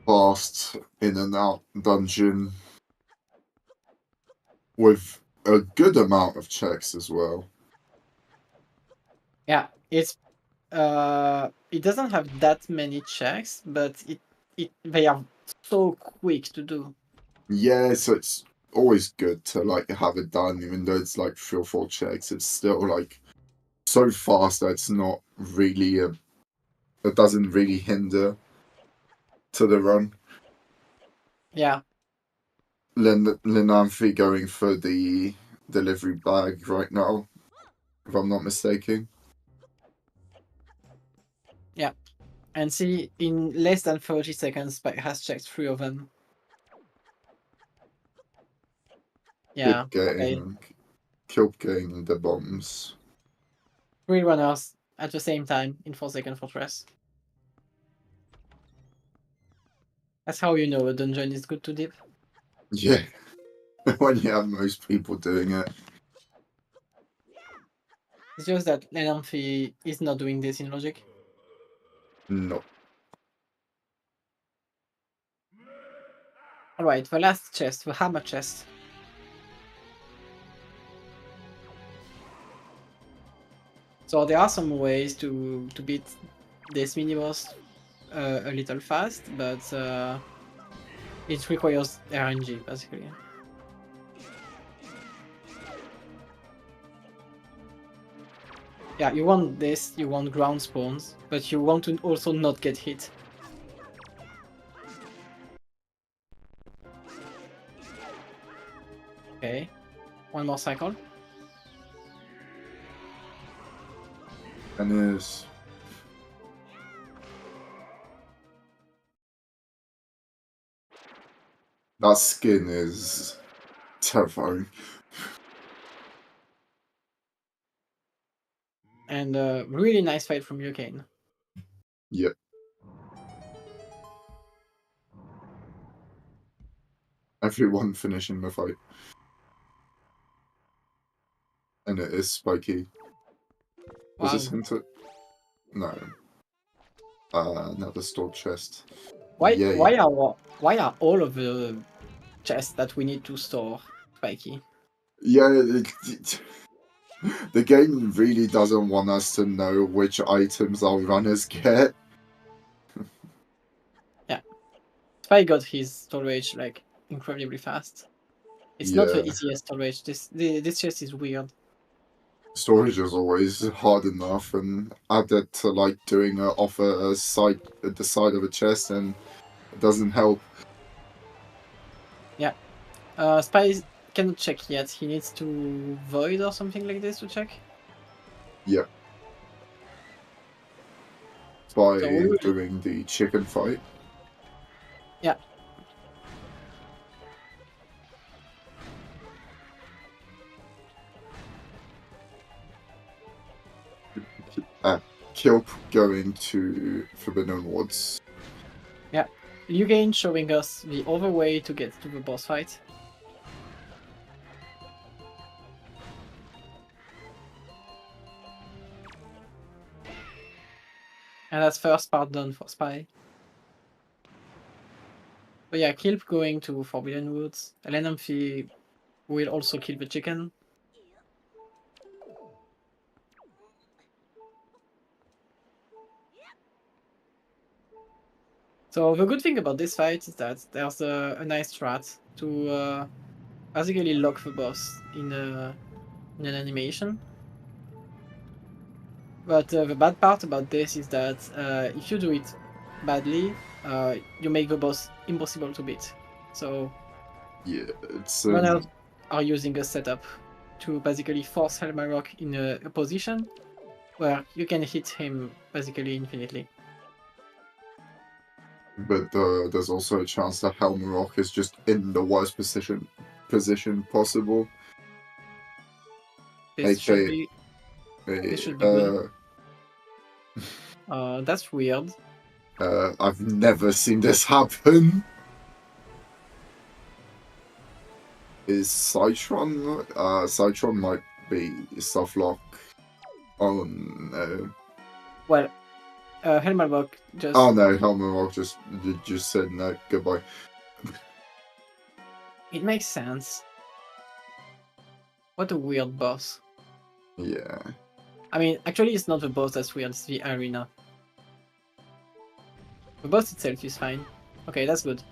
Fast in and out dungeon with a good amount of checks as well. Yeah, it doesn't have that many checks, but they are so quick to do. Yeah, so it's always good to like have it done, even though it's like 3 or 4 checks. It's still like so fast that it's not really it doesn't really hinder to the run. Yeah. Linanthi going for the delivery bag right now, if I'm not mistaken. Yeah. And see, in less than 30 seconds, Spike has checked 3 of them. Yeah, okay. Keep getting the bombs. 3 runners at the same time in 4-second fortress. That's how you know a dungeon is good to dip. Yeah, when you have most people doing it. It's just that Lenamphy is not doing this in logic. No. Alright, the last chest, the hammer chest. So there are some ways to beat this mini-boss a little fast, but it requires RNG, basically. Yeah, you want this, you want ground spawns, but you want to also not get hit. Okay, one more cycle. And there's... That skin is terrifying. And really nice fight from Yukane. Yep. Everyone finishing the fight. And it is spiky. Was this Wow. hinted? No. Another stored chest. Why Yay. why are all of the chests that we need to store spiky? Yeah, the game really doesn't want us to know which items our runners get. Yeah. Spike got his storage like incredibly fast. It's not the Yeah. easiest storage. This chest is weird. Storage is always hard enough, and add that to like doing it off a side at the side of a chest, and it doesn't help. Yeah. Spy cannot check yet. He needs to void or something like this to check. Yep. By So we will... doing the chicken fight. Yeah. Kilp going to Forbidden Woods. Yeah. Yukane showing us the other way to get to the boss fight. And that's first part done for Spy. But yeah, Kilp going to Forbidden Woods. Elenamphy will also kill the chicken. So the good thing about this fight is that there's a nice strat to basically lock the boss in an animation. But the bad part about this is that if you do it badly, you make the boss impossible to beat. So Yeah, it's runners are using a setup to basically force Helmarok in a position where you can hit him basically infinitely. but there's also a chance that Helmarok is just in the worst position possible. This should be good. That's weird. I've never seen this happen. Is Citron? Citron might be soft lock. Oh no. Well, Helmarok just... Oh no, Helmarok just said no, goodbye. It makes sense. What a weird boss. Yeah. I mean, actually it's not the boss that's weird, it's the arena. The boss itself is fine. Okay, that's good.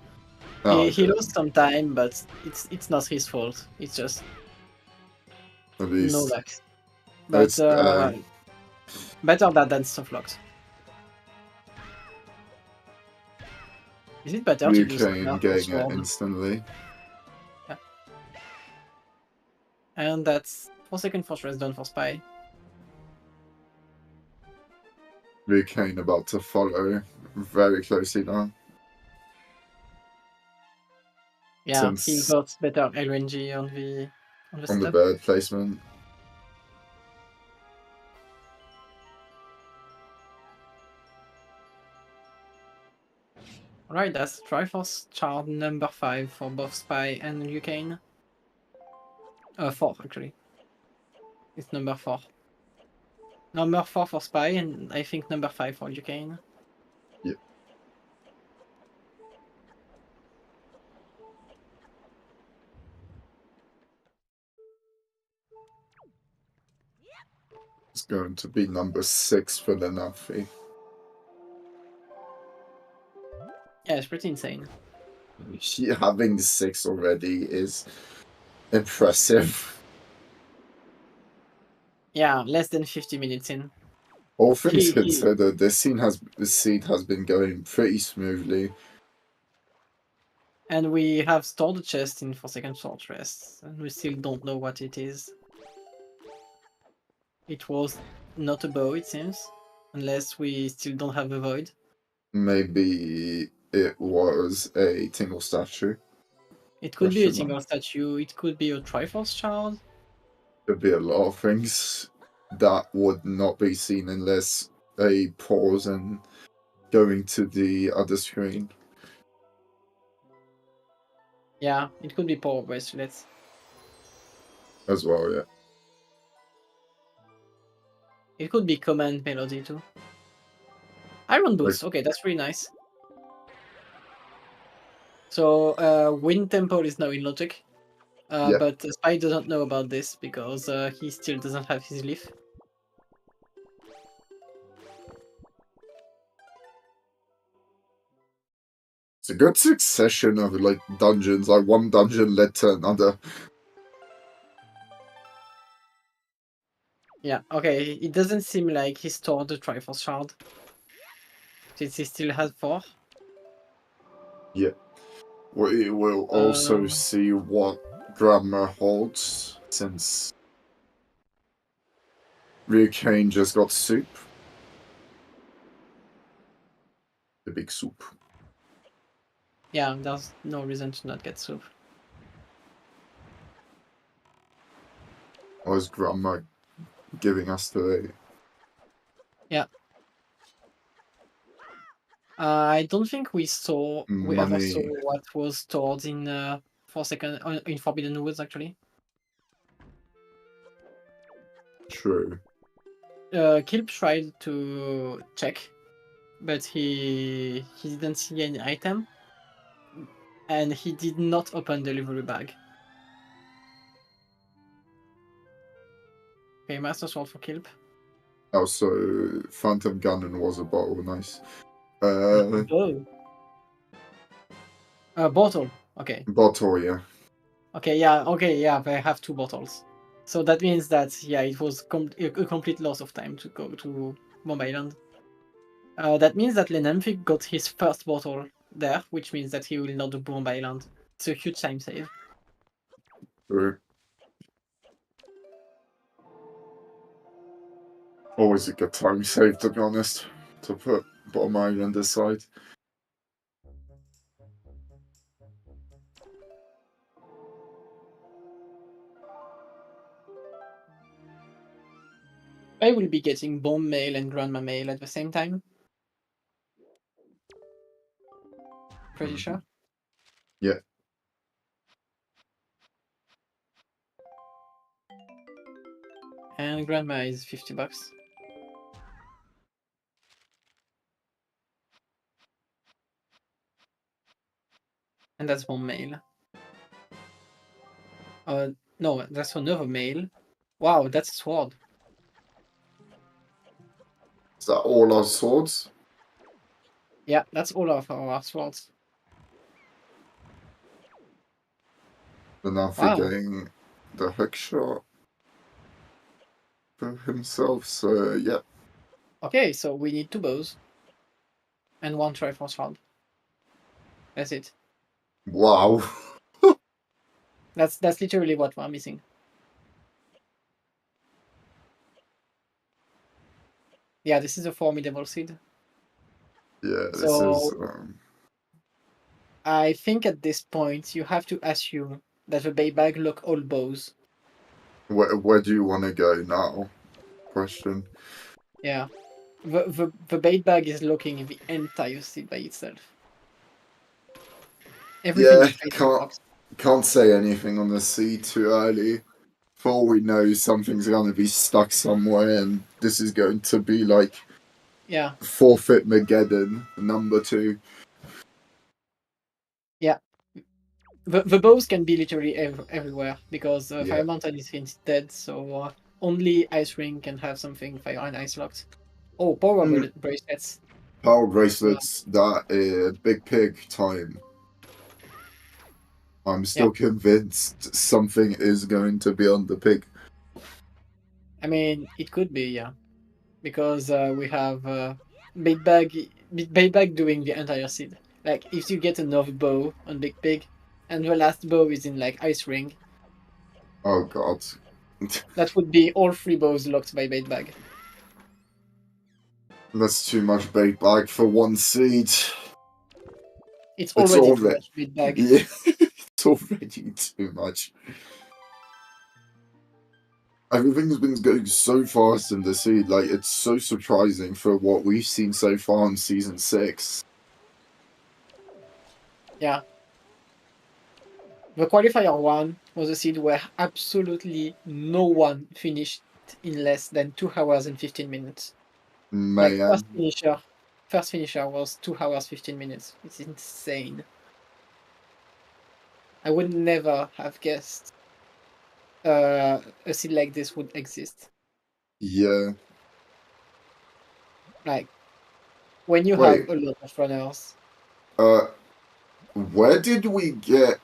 Oh, He okay. lost some time, but it's not his fault. It's just At least no luck. But better that than soft locked. Is it better to use Yukane getting it instantly. Yeah. And that's 4-second fortress done for Spy. Liu Kane about to follow very closely now. Yeah, he Since got better LNG on the on the setup. bird placement. Alright, that's Triforce Shard number 5 for both Spy and Liu Kane. 4 actually. It's number 4. Number 4 for Spy, and I think number 5 for Liu Kane. Yep. It's going to be number 6 for the Nafi. Yeah, it's pretty insane. Having 6 already is impressive. Yeah, less than 50 minutes in. All things He- considered, this seed has been going pretty smoothly. And we have stored the chest in 4-second fortress, and we still don't know what it is. It was not a bow, it seems, unless we still don't have a void. Maybe it was a Tingle statue. It could be a Question mark. Tingle statue, it could be a Triforce Shard. Could be a lot of things that would not be seen unless a pause and going to the other screen. Yeah, it could be power bracelets. As well, yeah. It could be command melody too. Iron boots, okay, that's really nice. So Wind Temple is now in logic. Yeah. But Spy doesn't know about this because he still doesn't have his leaf. It's a good succession of like dungeons. Like one dungeon led to another. Yeah, okay, it doesn't seem like he stored the Triforce Shard. Since he still has 4. Yeah. We will also Um, see what Grammar holds since Liu Kane just got soup. The big soup. Yeah, there's no reason to not get soup. Or is Grammar giving us the... Yeah. I don't think we ever saw money? what was stored in 4-second in Forbidden Woods actually. True. Kilp tried to check, but he didn't see any item, and he did not open the delivery bag. Okay, Master Sword for Kilp. Also, Phantom Ganon was a bottle. Nice. Oh. Bottle. Okay. Bottle, yeah. Okay, yeah, they have 2 bottles. So that means that, yeah, it was a complete loss of time to go to Bomb Island. That means that Lenemphic got his first bottle there, which means that he will not do Bomb Island. It's a huge time save. True. Always a good time save, to be honest, to put Bottom Island aside. I will be getting Bomb Mail and Grandma Mail at the same time. Pretty sure. Yeah. And Grandma is $50. And that's Bomb Mail. No, that's another mail. Wow, that's a sword. Is that all our swords? Yeah, that's all of our swords. And now getting the hook shot for himself, so yeah. Okay, so we need 2 bows. And 1 Triforce Shard. That's it. Wow. That's literally what we're missing. Yeah, this is a formidable seed. Yeah, this is. So I think at this point you have to assume that the bait bag lock all bows. Where do you want to go now? Question. Yeah. The bait bag is locking the entire seed by itself. Everything Yeah, is facing can't rocks. can't say anything on the sea too early. For all we know, something's gonna be stuck somewhere, and this is going to be like Yeah. forfeit Mageddon #2. Yeah. The bows can be literally everywhere because Yeah. Fire Mountain is hinted dead, so only Ice Ring can have something fire and ice locked. Oh, power bracelets. Power Uh, bracelets, that big pig time. I'm yeah, still convinced something is going to be on the pig. I mean it could be, yeah, because we have Big Bag doing the entire seed. Like if you get another bow on Big Pig, and the last bow is in like Ice Ring, Oh god. that would be all three bows locked by Bait Bag. That's too much bait bag for one seed. It's It's already too already. much Bait Bag. Yeah, it's already too much. Everything's been going so fast in the seed, like it's so surprising for what we've seen so far in season 6. Yeah. The qualifier one was a seed where absolutely no one finished in less than 2 hours and 15 minutes. Like Man. first finisher was 2 hours 15 minutes. It's insane. I would never have guessed a seed like this would exist. Yeah. Like when you have Wait, a lot of runners. uh where did we get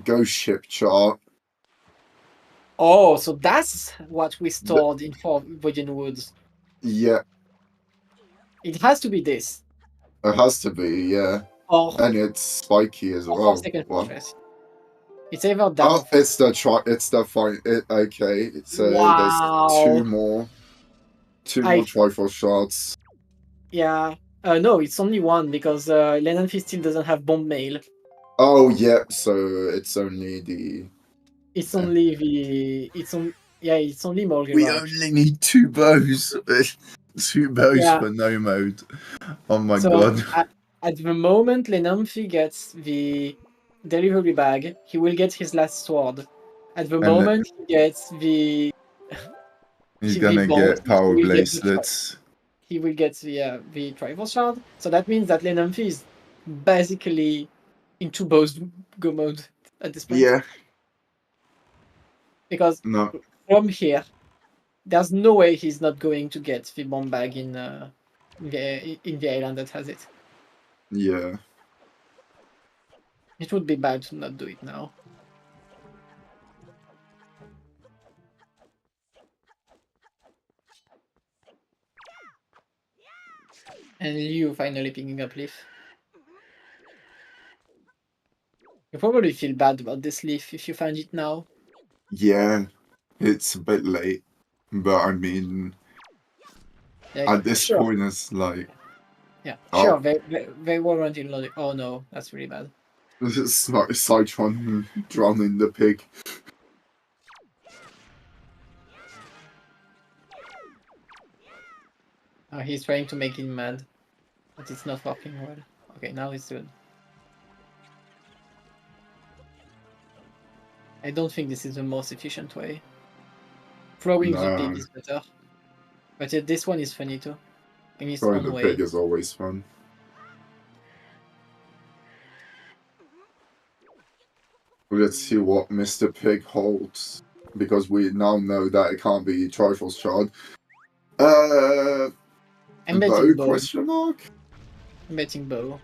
Ghost Ship chart? Oh, so that's what we The, stored in Forbidden Woods. yeah, It has to be this. it has to be, yeah. Or And it's spiky as or well. Second Well, Fortress. It's either that oh, or it's the fine. Okay, so there's wow. two more I trifle shots. Yeah. No, it's only one because Lennon still doesn't have bomb mail. Oh, yeah. So it's only the. It's eh. only the it's on yeah, it's only Morgan We March. only need two bows. Two bows Yeah. for no mode. Oh my So god. at the moment Lenamphy gets the delivery bag, he will get his last sword. At the And moment he gets he's the gonna bombs, get he power will get bracelets. the tribal shard. So that means that Lenamphy is basically in two bows go mode at this point. Yeah. Because No. from here, there's no way he's not going to get the bomb bag in the island that has it. Yeah. It would be bad to not do it now. And you finally picking up Leaf. You probably feel bad about this Leaf if you find it now. Yeah. It's a bit late, but I mean, Like, at this sure, point, it's like, yeah, oh, sure, they weren't in logic. Oh no, that's really bad. this is like Cytron drowning the pig. He's trying to make him mad, but it's not working well. Okay, now it's good. I don't think this is the most efficient way. Throwing the pig No, is better. But this one is funny too, in its throwing own the pig way. is always fun. Let's see what Mr. Pig holds, because we now know that it can't be Trifle's child. I'm Bow betting bow. question mark? I'm betting bow.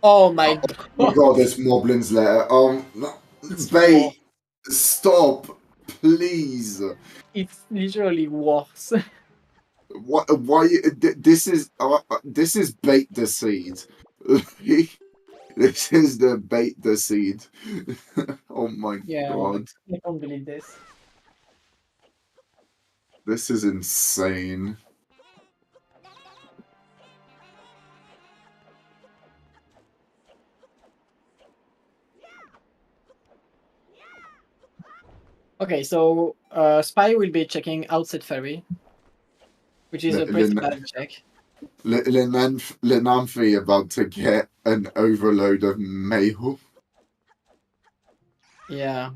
Oh my Oh my god! god, it's Moblin's letter. No, It's war. bait! Stop! Please! It's literally worse. What? Why? This is bait the seed. This is the bait the seed. Oh my Yeah, god. I can't believe this. This is insane. Okay, so Spy will be checking Outset Ferry, which is a pretty bad check. Linanthi about to get an overload of mail. Yeah.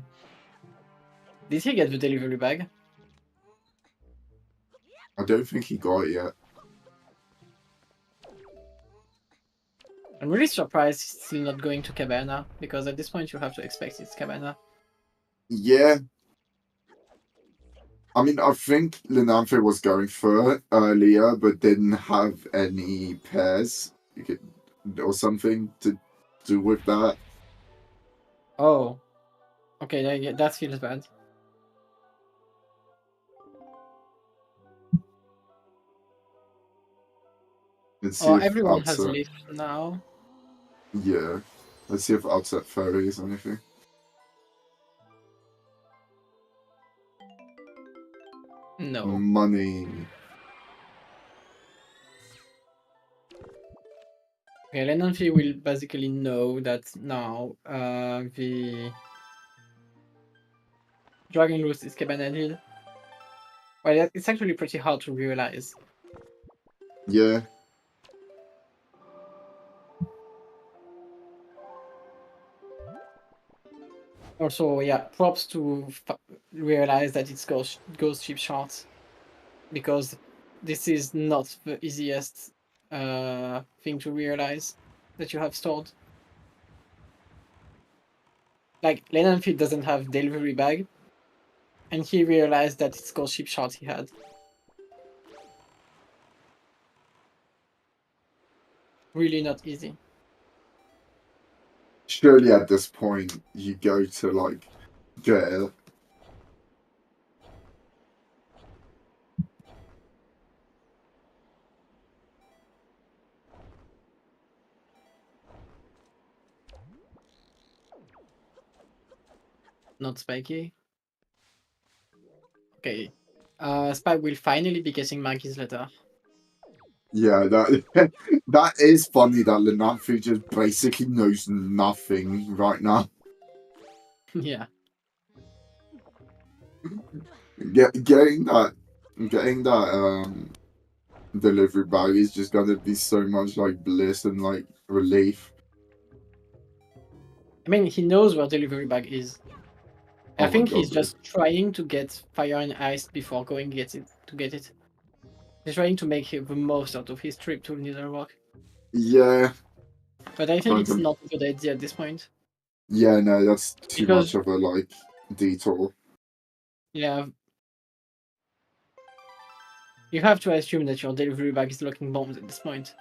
Did he get the delivery bag? I don't think he got it yet. I'm really surprised he's still not going to Cabana, because at this point you have to expect it's Cabana. Yeah. I mean, I think Linanthi was going for it earlier, but didn't have any pairs or something to do with that. Oh. Okay, that feels bad. Let's see if everyone has Outset. lift now. Yeah. Let's see if Outset Ferry is anything. No. Money. Okay, Lenonfi will basically know that now the Dragon Roost is Cabanadil. Well, it's actually pretty hard to realize. Yeah. Also, yeah, props to realize that it's ghost ship shards, because this is not the easiest thing to realize that you have stored. Like, Lenonfi doesn't have delivery bag, and he realized that it's ghost ship shards he had. Really not easy. Surely at this point you go to like jail. Not spiky. Okay. Spike will finally be getting Maggie's letter. Yeah, that that is funny that Linanthi just basically knows nothing right now. Yeah. Getting that delivery bag is just gonna be so much like bliss and like relief. I mean, he knows where delivery bag is. I Oh my think he's god. just trying to get Fire and Ice before going get it. He's trying to make the most out of his trip to Netherrock. Yeah. But I think Trying it's to, not a good idea at this point. yeah, no, that's too Because, much of a like detour. yeah, you have to assume that your delivery bag is locking bombs at this point.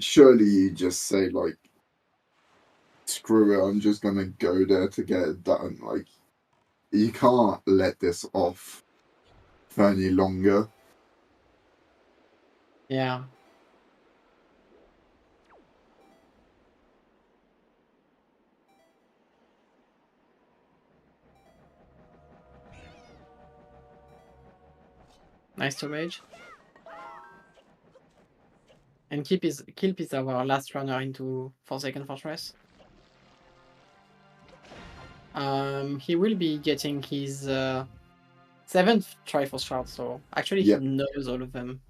Surely you just say like screw it, I'm just gonna go there to get it done. Like you can't let this off for any longer. Yeah. Nice to rage. And Kilp is our last runner into Forsaken Fortress. He will be getting his 7th Triforce shard, so actually he Yeah. knows all of them.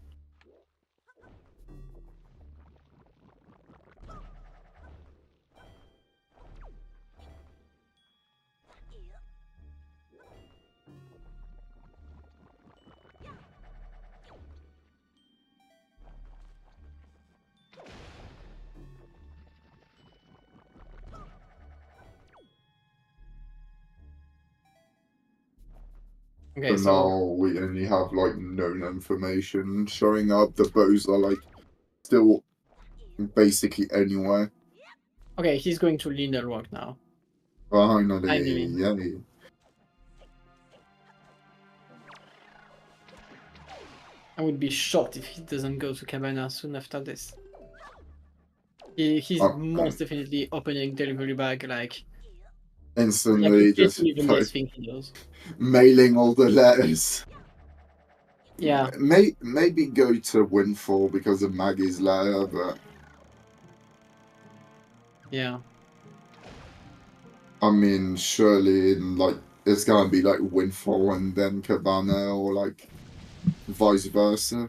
Okay, So so now we only have like known information showing up. The bows are like still basically anywhere. okay, he's going to Lindelrock now. Finally, Finally. yay. I would be shocked if he doesn't go to Cabana soon after this. He's most definitely opening delivery bag like instantly, just even less thing he does. Mailing all the letters. Yeah. Maybe go to Windfall because of Maggie's letter, but yeah. I mean, surely it's gonna be like Windfall and then Cabana, or like vice versa.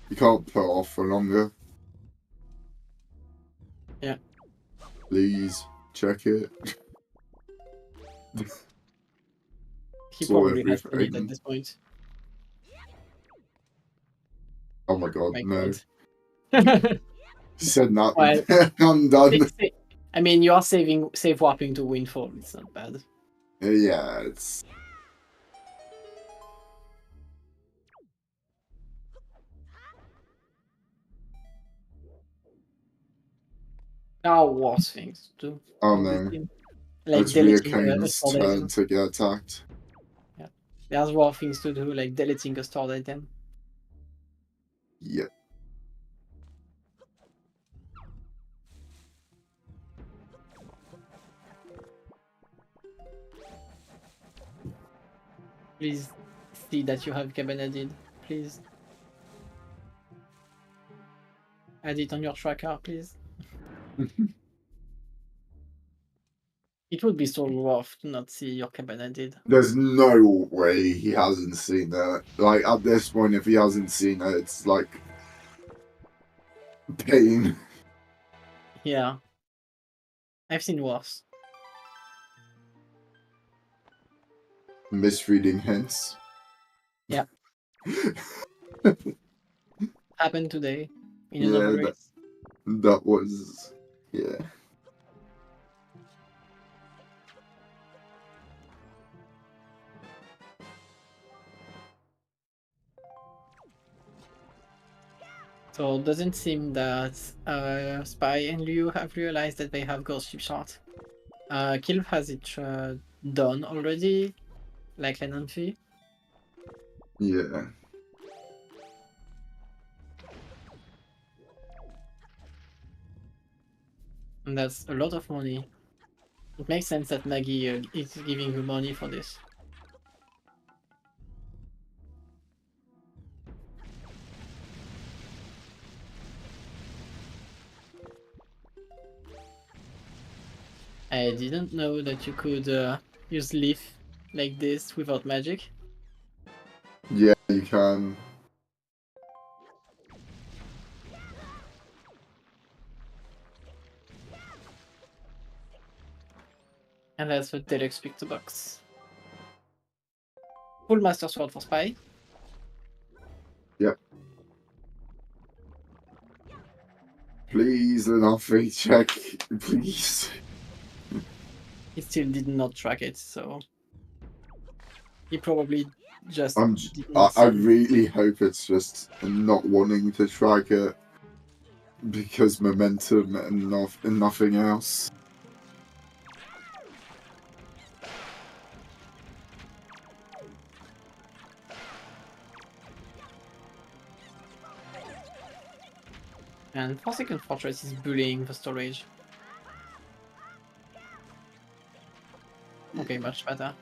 You can't put off for longer. Yeah. Please check it. He Saw probably has seen it at everything. this point. Oh my god, My no. God. Said nothing. Well, I'm done. I mean, you are save warping to Windfall. It's not bad. Yeah, it's. There are worse things to do Oh in this no. game. Like It's deleting a Ryokane's stored turn item. to get attacked. Yeah. There's worse things to do, like deleting a stored item. Yep. Please see that you have Cabanadid. Please. Add it on your tracker, please. It would be so rough to not see your Cabanadid. There's no way he hasn't seen that. Like, at this point, if he hasn't seen it, it's like pain. Yeah. I've seen worse. Misreading hints. Yeah. Happened today in Yeah, another race. that was. Yeah. So it doesn't seem that Spy and Liu have realized that they have Ghost Ship Shard. Kilv has it done already, like Lenanfi. Yeah. And that's a lot of money. It makes sense that Maggie is giving you money for this. I didn't know that you could use Leaf like this without magic. Yeah, you can. And that's the deluxe pick the box. Full Master Sword for Spy. Yep. Please, Lenafi, check. Please. He still did not track it, so he probably just did I not see. really hope it's just not wanting to track it because momentum and nothing else. And Forsaken Fortress is bullying the storage. Okay, much better.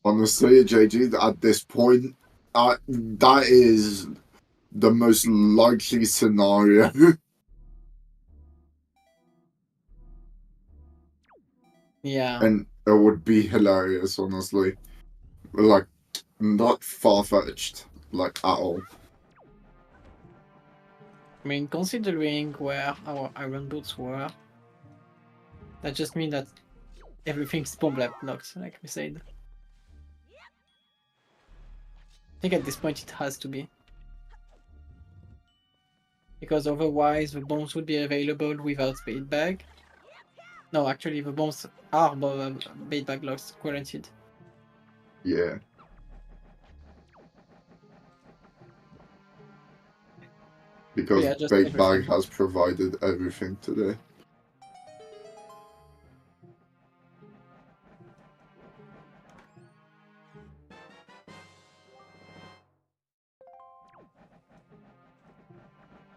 Honestly, JG, at this point, that is the most likely scenario. Yeah. And it would be hilarious, honestly. Like, not far-fetched, like, at all. I mean, considering where our iron boots were, that just means that everything's bomb blocked, like we said. I think at this point it has to be. Because otherwise the bombs would be available without bait bag. No, actually the bombs are bait bag locks guaranteed. Yeah. Because Yeah, just Bait Bag everything. has provided everything today.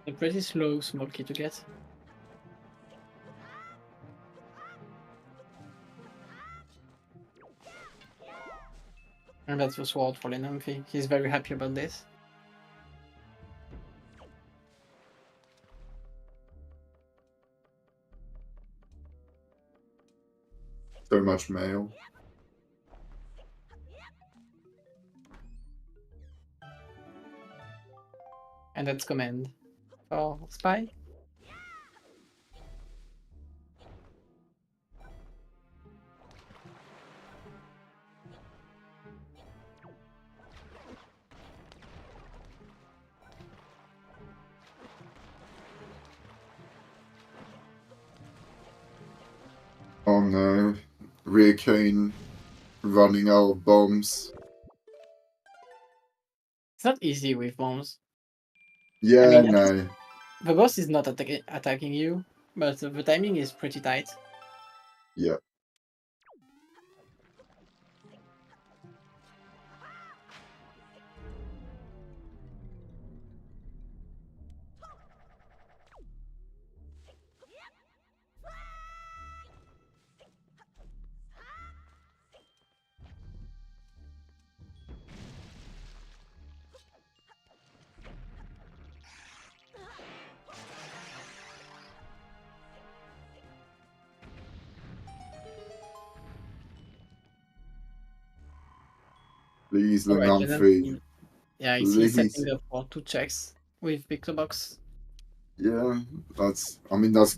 A pretty slow small key to get. And that's the sword for Lenamfi. He's very happy about this. So much mail. And that's command for spy. Oh no. Ryukane running out of bombs. It's not easy with bombs. Yeah, I mean, no. the boss is not attacking you, but the timing is pretty tight. Yeah. Please, Alright, Lenamfi. yeah, he's Please. setting up for 2 checks with Victor Box. Yeah, that's. I mean, that's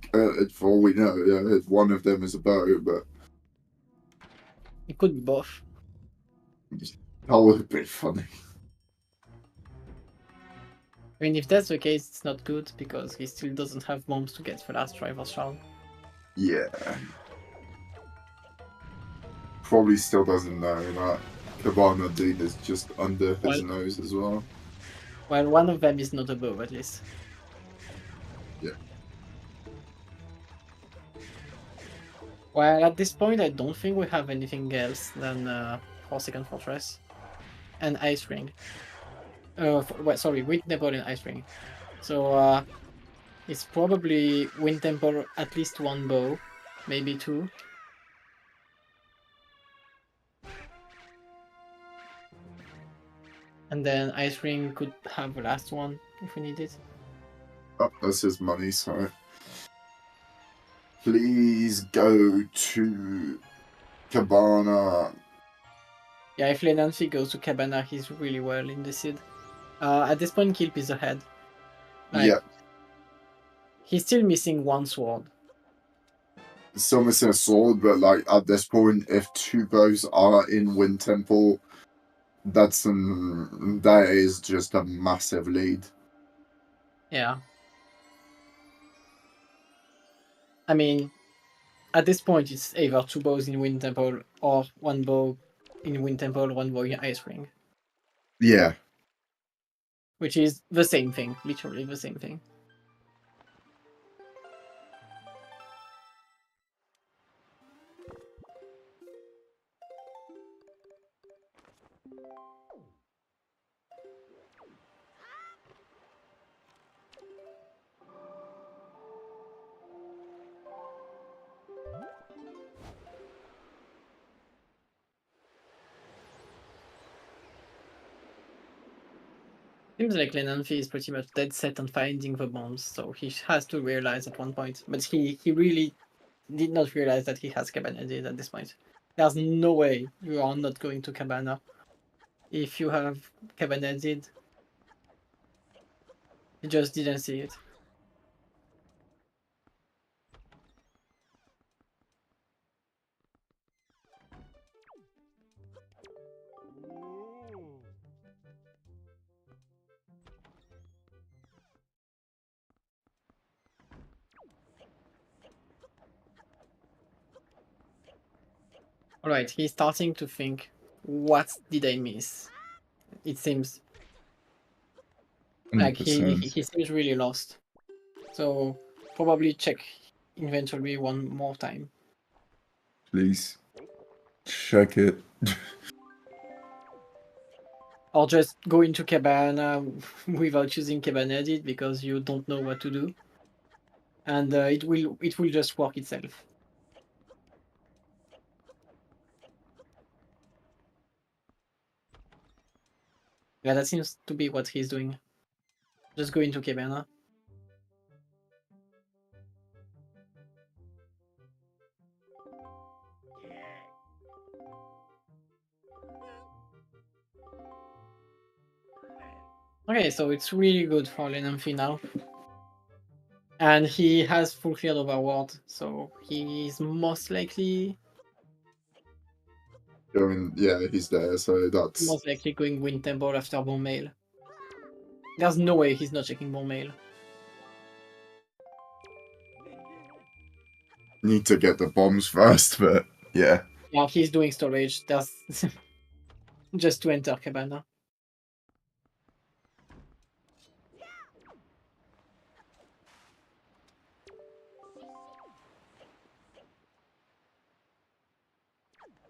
for all we know. Yeah, one of them is a bow, but It could be both. that would have been funny. I mean, if that's the case, it's not good because he still doesn't have bombs to get the last rival shard. Yeah. Probably still doesn't know that Cabana Dean is just under his nose as well. Well, one of them is not a bow, at least. Yeah. Well, at this point, I don't think we have anything else than Forsaken Fortress and Ice Ring. Sorry, Wind Temple and Ice Ring. So it's probably Wind Temple, at least 1 bow, maybe 2. And then Ice Ring could have the last one if we need it. Oh, that's his money, so. Please go to Cabana. Yeah, if Lenanfi goes to Cabana, he's really well in the seed. At this point, Kilp is ahead. Like, Yeah. he's still missing 1 sword. Still missing a sword, but like at this point, if 2 bows are in Wind Temple, that is just a massive lead. Yeah. I mean, at this point, it's either 2 bows in Wind Temple or 1 bow in Wind Temple, 1 bow in Ice Ring. Yeah. Which is the same thing, literally the same thing. Seems like Lenanfi is pretty much dead set on finding the bombs, so he has to realize at one point. But he really did not realize that he has Cabana Deed at this point. There's no way you are not going to Cabana if you have Cabana Deed. You just didn't see it. Alright, he's starting to think, what did I miss? It seems like he 100%. seems really lost. So probably check inventory 1 more time. Please. Check it. or just go into Cabana without using Cabana Edit because you don't know what to do, and it will just work itself. Yeah, that seems to be what he's doing. Just go into Cabana. Okay, so it's really good for Lenamfi now. And he has fulfilled Overworld, so he's most likely he's there, so that's going Wind Temple after Bone Mail. There's no way he's not checking Bone Mail. need to get the bombs first, but yeah. Yeah, he's doing storage. There's just to enter Cabana.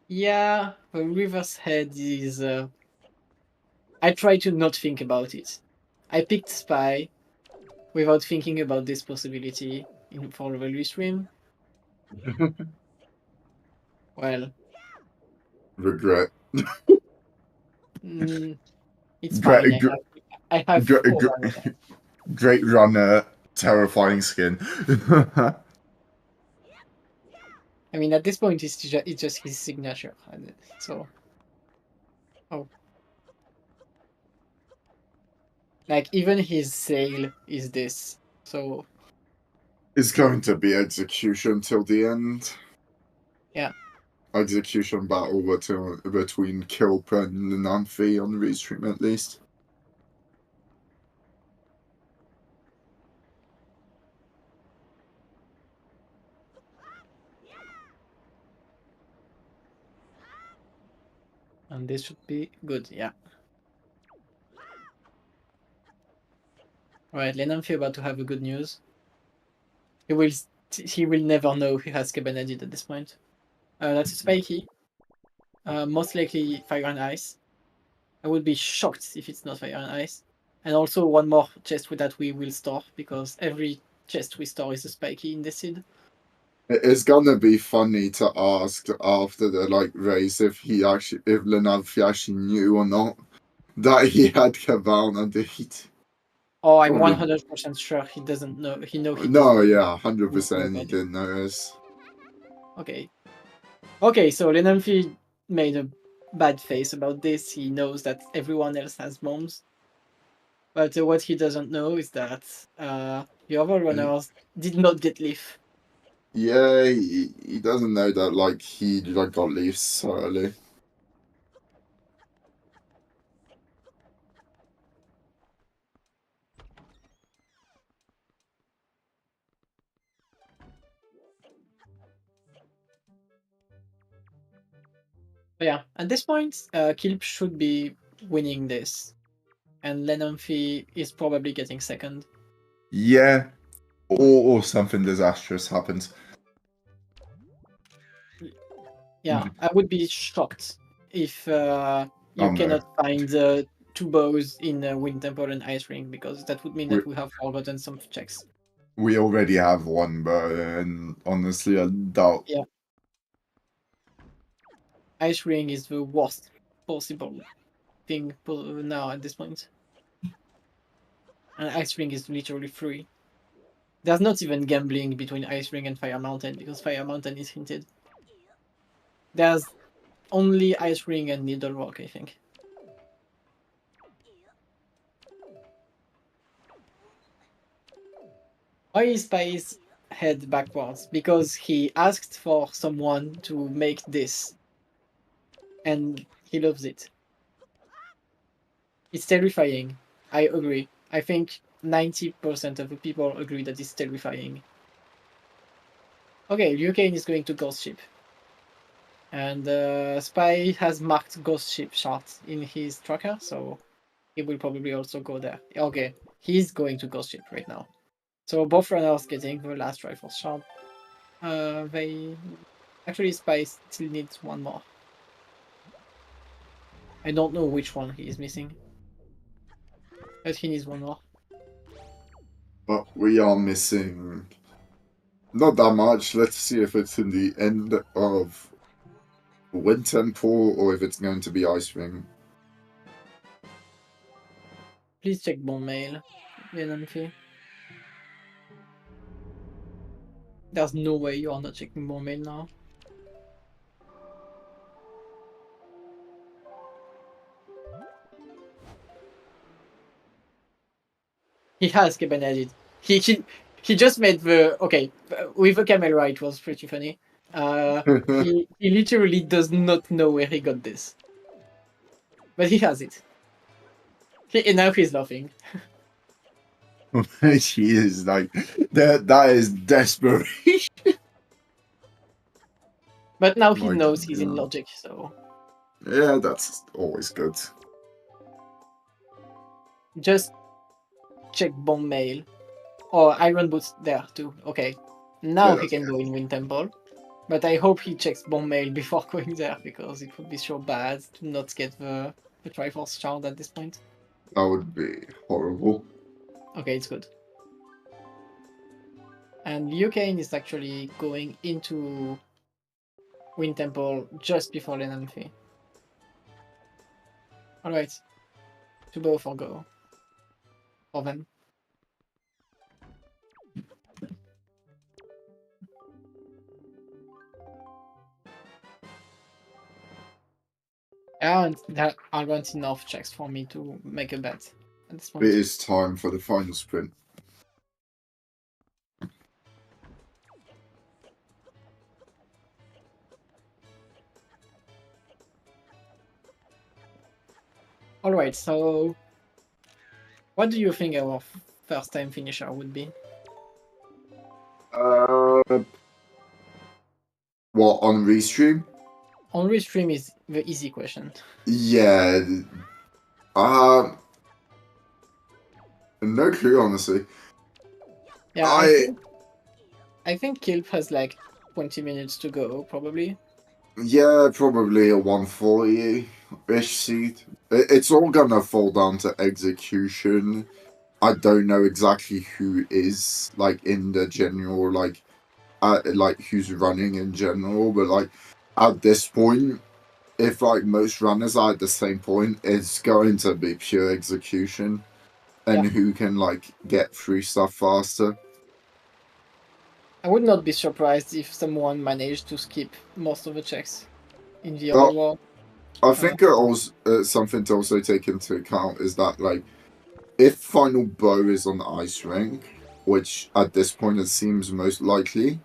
Yeah, the reverse head is. I try to not think about it. I picked Spy without thinking about this possibility for the value stream. Well, Regret. it's Great, fine. I have great, 4 great, great runner, terrifying skin. I mean, at this point, it's just his signature. So, oh, like even his sail is this. So It's going to be execution till the end. yeah, Execution battle between Kilp and Namphi on restream at least. and this should be good. Yeah. All right, Lenamfi about to have a good news. He will never know he has Cabanadid at this point. That's a spiky. Most likely fire and ice. I would be shocked if it's not fire and ice. And also one more chest with that we will store because every chest we store is a spiky in the seed. It's gonna be funny to ask after the race if Lenamphy actually knew or not that he had Cabana defeat. Oh, I'm 100% sure he doesn't know. He doesn't. No, yeah, Know 100% he about it. didn't notice. Okay. Okay, so Lenamfi made a bad face about this. He knows that everyone else has bombs. But what he doesn't know is that the other runners did not get leaf. Yeah, he doesn't know that he got leaves so early. But yeah, at this point, Kilp should be winning this. And Lenamfi is probably getting second. Yeah, or something disastrous happens. Yeah, I would be shocked if you cannot find 2 bows in Wind Temple and Ice Ring, because that would mean that we have forgotten some checks. We already have one, but and honestly, I doubt. Yeah. Ice Ring is the worst possible thing now at this point. And Ice Ring is literally free. There's not even gambling between Ice Ring and Fire Mountain because Fire Mountain is hinted. There's only Ice Ring and Needlerock, I think. Why is Spice head backwards? Because he asked for someone to make this. And he loves it. It's terrifying. I agree. I think 90% of the people agree that it's terrifying. Okay, Liu is going to Ghost Ship. And Spy has marked Ghost Ship shots in his tracker, so he will probably also go there. Okay, he's going to Ghost Ship right now. So both runners getting the last rifle shot. They actually Spy still needs one more. I don't know which one he is missing. But he needs one more. But we are missing not that much. Let's see if it's in the end of Wind Temple or if it's going to be Ice Ring. Please check Bon Mail, Lenanfi. There's no way you are not checking Bon Mail now. He has Cabanadid. He just made the okay with the camera. It was pretty funny. He literally does not know where he got this, but he has it. And now he's laughing. She is like that is desperation. But now he Like, knows he's in yeah. logic, so Yeah, that's always good. just check Bomb Mail or Iron Boots there too. Okay, now Yeah, he can go in Wind Temple, but I hope he checks Bomb Mail before going there because it would be so bad to not get the Triforce Shard at this point. that would be horrible. Okay, it's good. And Liu Kane is actually going into Wind Temple just before Lenanfi. Alright. To both or go. For them. And there aren't enough checks for me to make a bet at this It point. is time for the final sprint. Alright, so what do you think our first time finisher would be? What, on restream? On restream is the easy question. Yeah. No clue, honestly. Yeah, I think Kilp has like 20 minutes to go, probably. Yeah, probably a 140-ish seat. It's all gonna fall down to execution. I don't know exactly who is like in the general like who's running in general, but like at this point, if like most runners are at the same point, it's going to be pure execution and Yeah. who can like get through stuff faster. I would not be surprised if someone managed to skip most of the checks in the But other war. I think also something to also take into account is that like if final bow is on the ice rink, which at this point it seems most likely,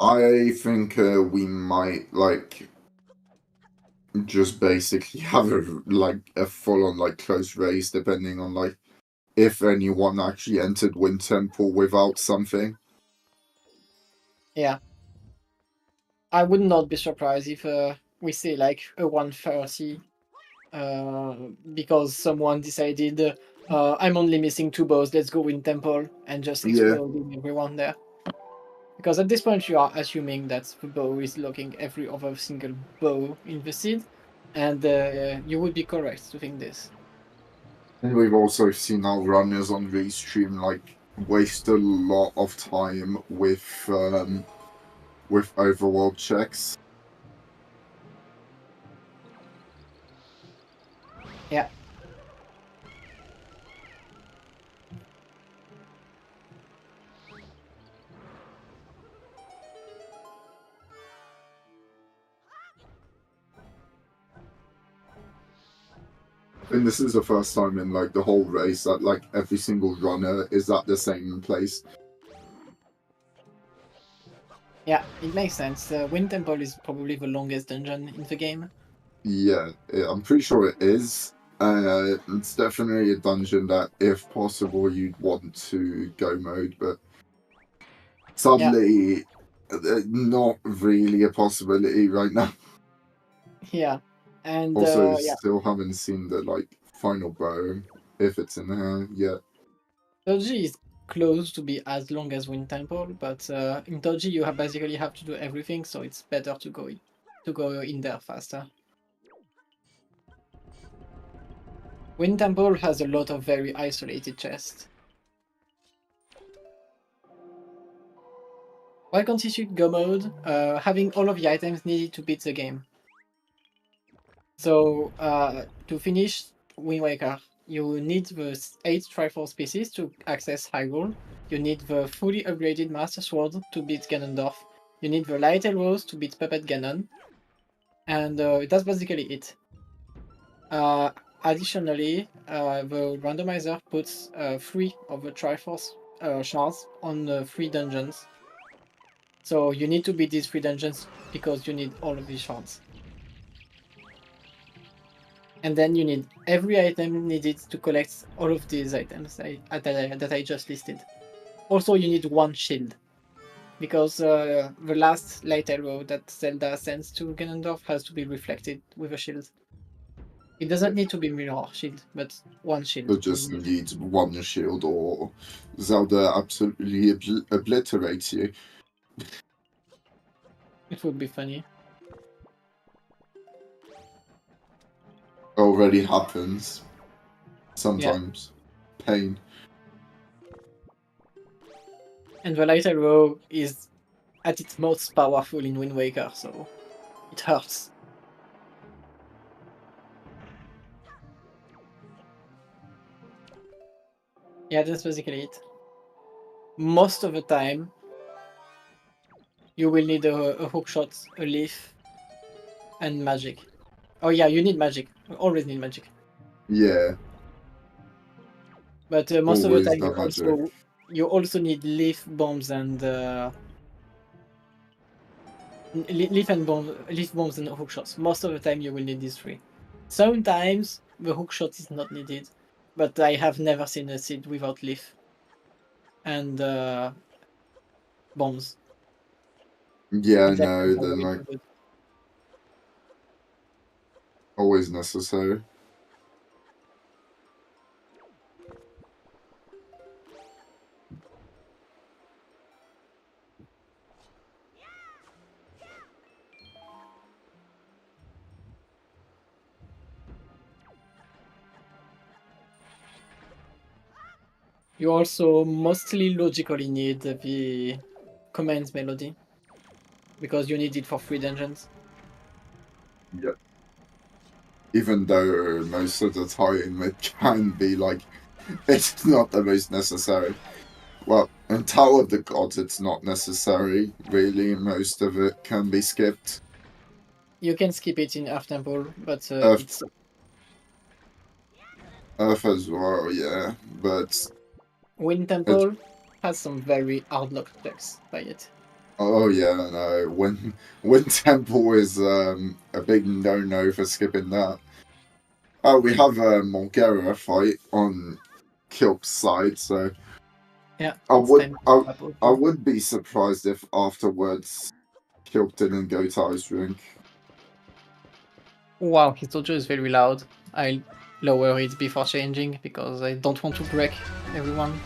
I think we might like just basically have a full on like close race, depending on like if anyone actually entered Wind Temple without something. Yeah. I would not be surprised if we say like a 130 because someone decided I'm only missing 2 bows, let's go in temple and just Yeah. exploding everyone there. Because at this point you are assuming that the bow is locking every other single bow in the seed, and you would be correct to think this. And we've also seen our runners on Restream like waste a lot of time with overworld checks. Yeah. And this is the first time in like the whole race that like every single runner is at the same place. Yeah, it makes sense. Wind Temple is probably the longest dungeon in the game. Yeah, I'm pretty sure it is. It's definitely a dungeon that, if possible, you'd want to go mode, but sadly, not really a possibility right now. Yeah, and Also, yeah, still haven't seen the like final bow if it's in there yet. Doji is close to be as long as Wind Temple, but in Doji you basically have to do everything, so it's better to go to go in there faster. Wind Temple has a lot of very isolated chests. Why can't you shoot Go mode? Having all of the items needed to beat the game. So to finish Wind Waker, you need the 8 Triforce pieces to access Hyrule. You need the fully upgraded Master Sword to beat Ganondorf. You need the Light Arrows to beat Puppet Ganon. And that's basically it. Additionally, the randomizer puts 3 of the Triforce shards on 3 dungeons. So you need to beat these 3 dungeons because you need all of these shards. And then you need every item needed to collect all of these items that I just listed. Also, you need 1 shield. Because the last light arrow that Zelda sends to Ganondorf has to be reflected with a shield. It doesn't need to be mirror shield, but 1 shield. It just needs 1 shield, or Zelda absolutely obliterates you. It would be funny. Already happens. Sometimes. Yeah. Pain. And the light arrow is at its most powerful in Wind Waker, so it hurts. Yeah, that's basically it. Most of the time, you will need a hookshot, a leaf, and magic. Oh yeah, you need magic. You always need magic. Yeah. But most always of the time, you also need leaf bombs and leaf bombs and hookshots. Most of the time, you will need these 3. Sometimes the hookshot is not needed, but I have never seen a seed without leaf and bombs. Yeah, no, they're like always necessary. You also mostly logically need the commands melody because you need it for 3 dungeons. Yeah. Even though most of the time it can be like, it's not the most necessary. Well, in Tower of the Gods, it's not necessary, really. Most of it can be skipped. You can skip it in Earth Temple, but it's... Earth as well, yeah, but... Wind Temple has some very hard-locked checks by it. Oh yeah, no. Wind Temple is a big no-no for skipping that. Oh, we have a Morgera fight on Kilp's side, so yeah. I would be surprised if afterwards Kilp didn't go to Ice Rink. Wow, his dojo is very loud. I'll lower it before changing because I don't want to break everyone.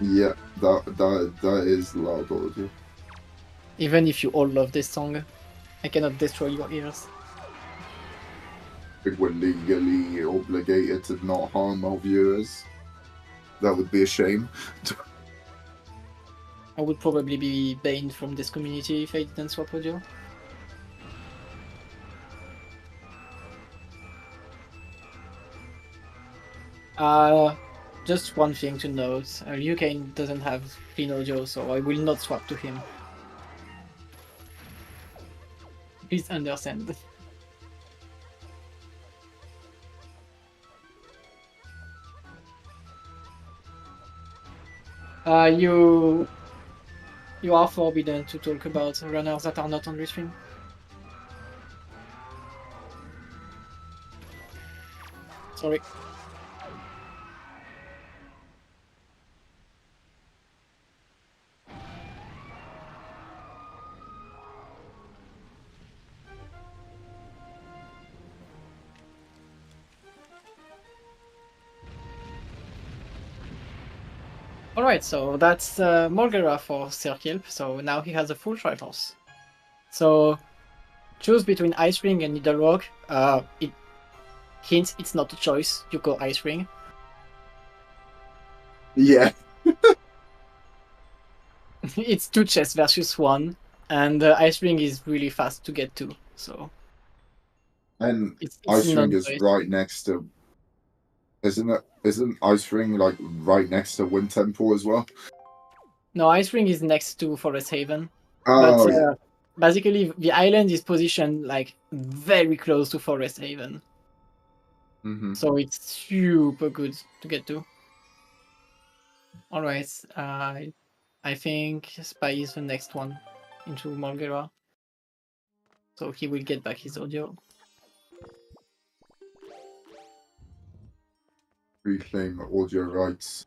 Yeah, that is loud audio. Even if you all love this song, I cannot destroy your ears. If we're legally obligated to not harm our viewers, that would be a shame. I would probably be banned from this community if I didn't swap audio. Just one thing to note, Liu Kang doesn't have clean audio, so I will not swap to him. Please understand. You are forbidden to talk about runners that are not on restream. Sorry. Alright, so that's Morgera for Sir Kilp, so now he has a full Triforce. So choose between Ice Ring and Needle Rock, it hints it's not a choice. You go Ice Ring. Yeah. It's 2 chests versus 1, and Ice Ring is really fast to get to, so And it's Ice not Ring is choice. right next to. Isn't Ice Ring like right next to Wind Temple as well? No, Ice Ring is next to Forest Haven, but Oh yeah. basically the island is positioned like very close to Forest Haven, Mm-hmm. so it's super good to get to. All right, I think Spy is the next one into Morgera, so he will get back his audio. Reclaim audio rights.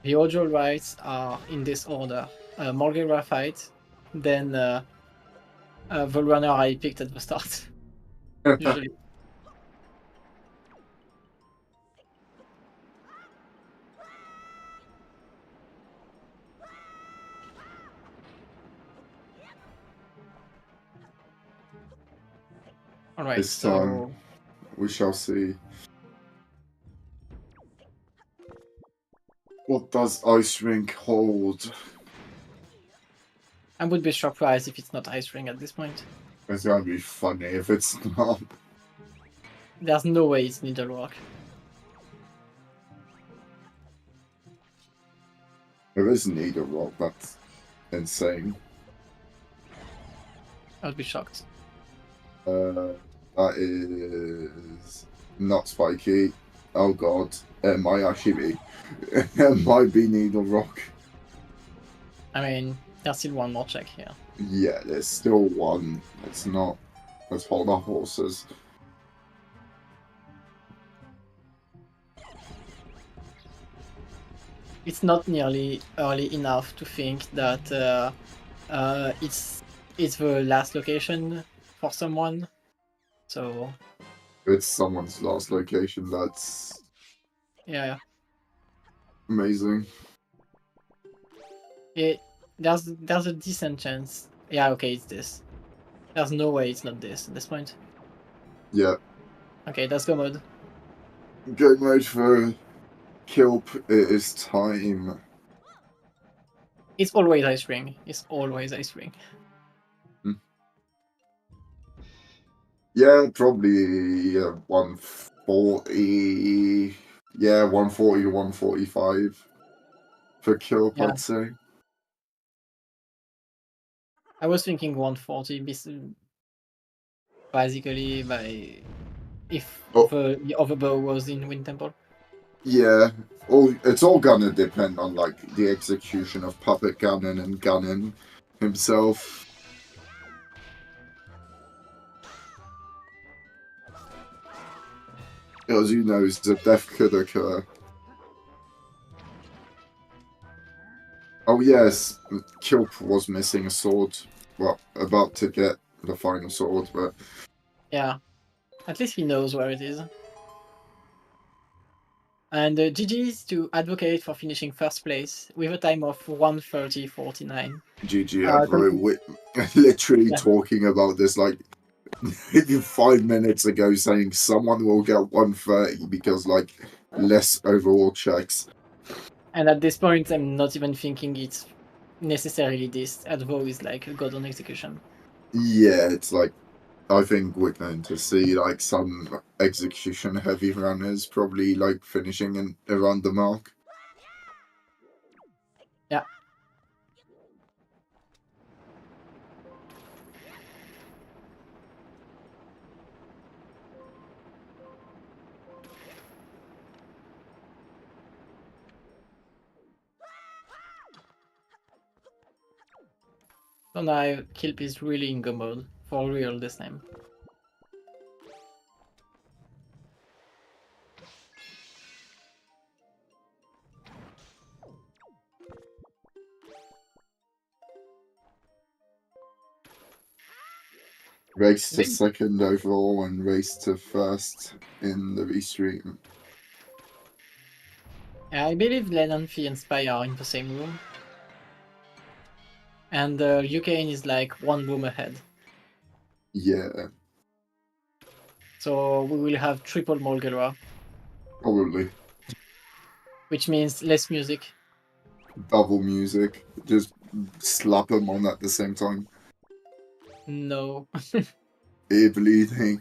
The audio rights are in this order: Morgera fight, then the runner I picked at the start. Usually. All right, This time so we shall see. What does Ice Ring hold? I would be surprised if it's not Ice Ring at this point. It's gonna be funny if it's not. There's no way it's Needle Rock. There is Needle Rock, that's insane. I would be shocked. That is not spiky. Oh god. It might actually be. It might be Needle Rock. I mean, there's still one more check here. Yeah, there's still one. It's not. Let's hold our horses. It's not nearly early enough to think that it's the last location for someone. So It's someone's last location. That's yeah, amazing. there's a decent chance. Yeah, okay, it's this. There's no way it's not this at this point. Yeah. Okay, let's go mode. Game mode for Kilp. It is time. It's always Ice Ring. It's always Ice Ring. Yeah, probably 140. Yeah, 140 to 145 for Kilp, Yeah. I'd say. I was thinking 140 basically by if Oh, the other bow was in Wind Temple. yeah. It's all gonna depend on like the execution of Puppet Ganon and Ganon himself. As you know, the death could occur. Oh yes, Kilp was missing a sword. Well, about to get the final sword, but Yeah, at least he knows where it is. And GG's to Advocate for finishing first place with a time of 1:30:49. GG Advo, literally Yeah. talking about this like 5 minutes ago, saying someone will get 130 because like less overall checks. And at this point, I'm not even thinking it's necessarily this. Advo is like a god on execution. Yeah, it's like I think we're going to see like some execution heavy runners probably like finishing in around the mark. Yeah. So now Kilp is really in go mode for real this time. Race to second overall and race to first in the restream. Yeah, I believe Lennon, Fee, and Spy are in the same room. And Yukain is like one room ahead. Yeah, So we will have triple Molgelra, probably. which means less music. Double music. Just slap them on at the same time. No. Ear bleeding.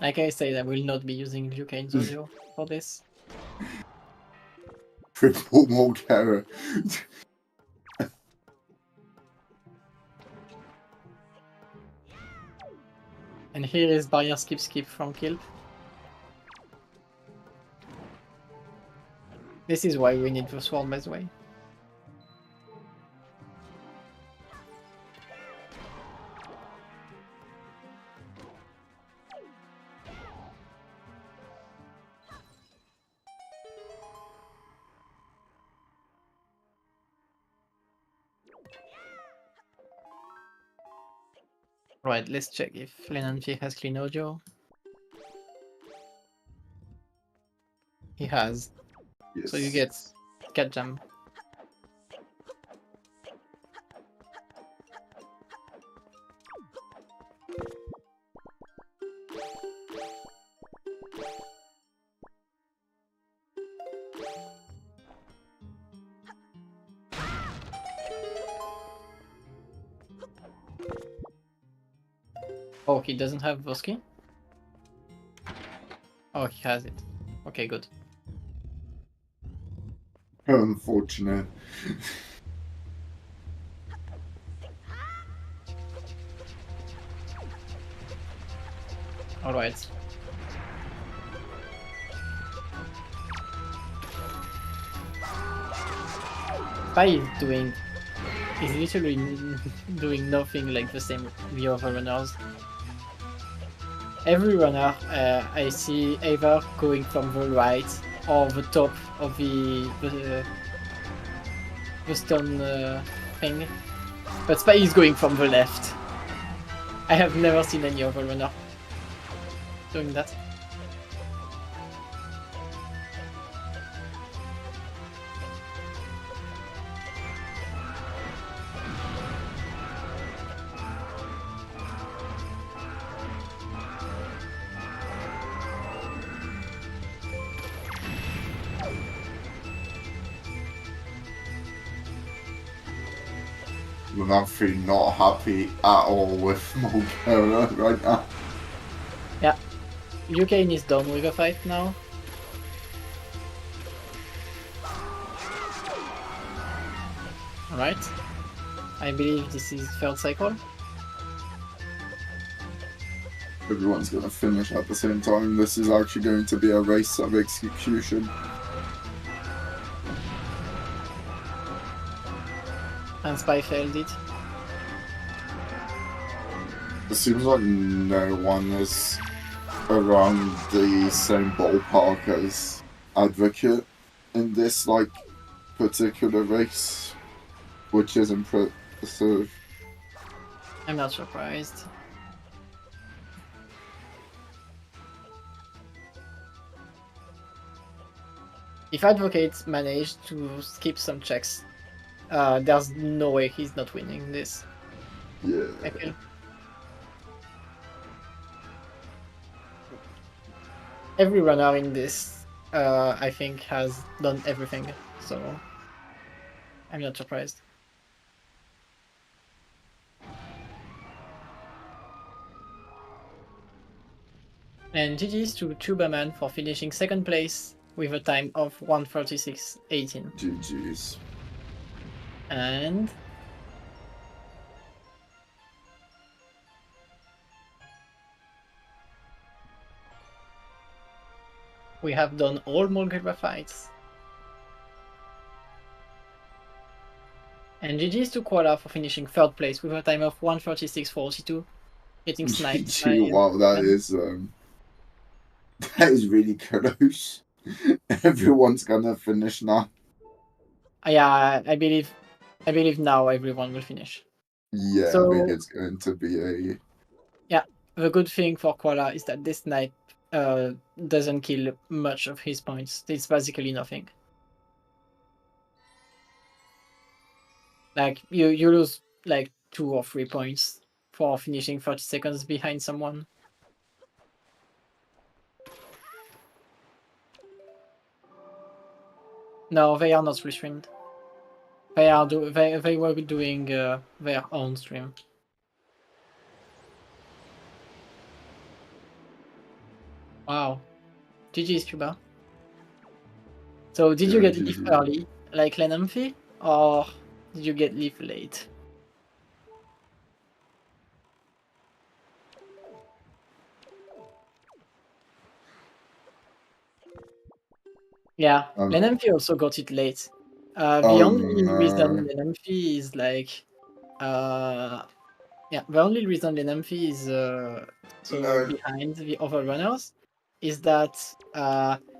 Like I said, I will not be using Yukain's audio for this. Triple Molcara. And here is barrier skip from Kilp. This is why we need the sword, by the way. Right, let's check if Lenanfi has clean audio. He has. Yes. So you get Cat Jam. Oh, he doesn't have Voski? Oh, he has it. Okay, good. How unfortunate. Alright. Spy is literally doing nothing like the same the other runners. Every runner I see either going from the right or the top of the stone thing, but Spy is going from the left. I have never seen any other runner doing that. I'm actually not happy at all with Molcara right now. Yeah, Yukain is done with the fight now. Alright, I believe this is third cycle. Everyone's gonna finish at the same time. This is actually going to be a race of execution. And Spy failed it. It seems like no one is around the same ballpark as Advocate in this particular race, which is impressive. I'm not surprised. If Advocate managed to skip some checks, there's no way he's not winning this. Yeah. I feel. Every runner in this, I think, has done everything, so I'm not surprised. And GG's to Tubaman for finishing second place with a time of 1:36.18. GG's. And we have done all Molgreba fights. And GG's to Koala for finishing third place with a time of 1:36.42, getting sniped by... Wow, that is really close. Everyone's gonna finish now. Yeah, I believe now everyone will finish. Yeah, So, I think it's going to be a... Yeah, the good thing for Koala is that this snipe doesn't kill much of his points. It's basically nothing. Like you lose like 2 or 3 points for finishing 30 seconds behind someone. No, they are not restreamed. They were doing their own stream. Wow. GG's Cuba. So did you Yeah, get leave GG. early, like Lenamphy, or did you get leave late? Yeah, Lenamphy also got it late. The only reason No. Lenamphy is like, yeah, the only reason Lenamphy is so No. behind the other runners is that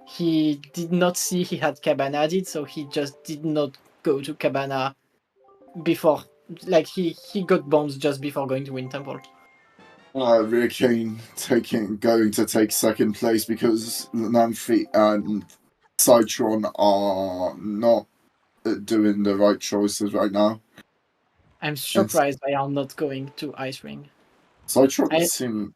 he did not see he had Cabana added, so he just did not go to Cabana before. Like he got bombs just before going to Wind Temple. Rickane going to take second place because Namphy and Citron are not doing the right choices right now. I'm surprised they are not going to Ice Ring. Citron seems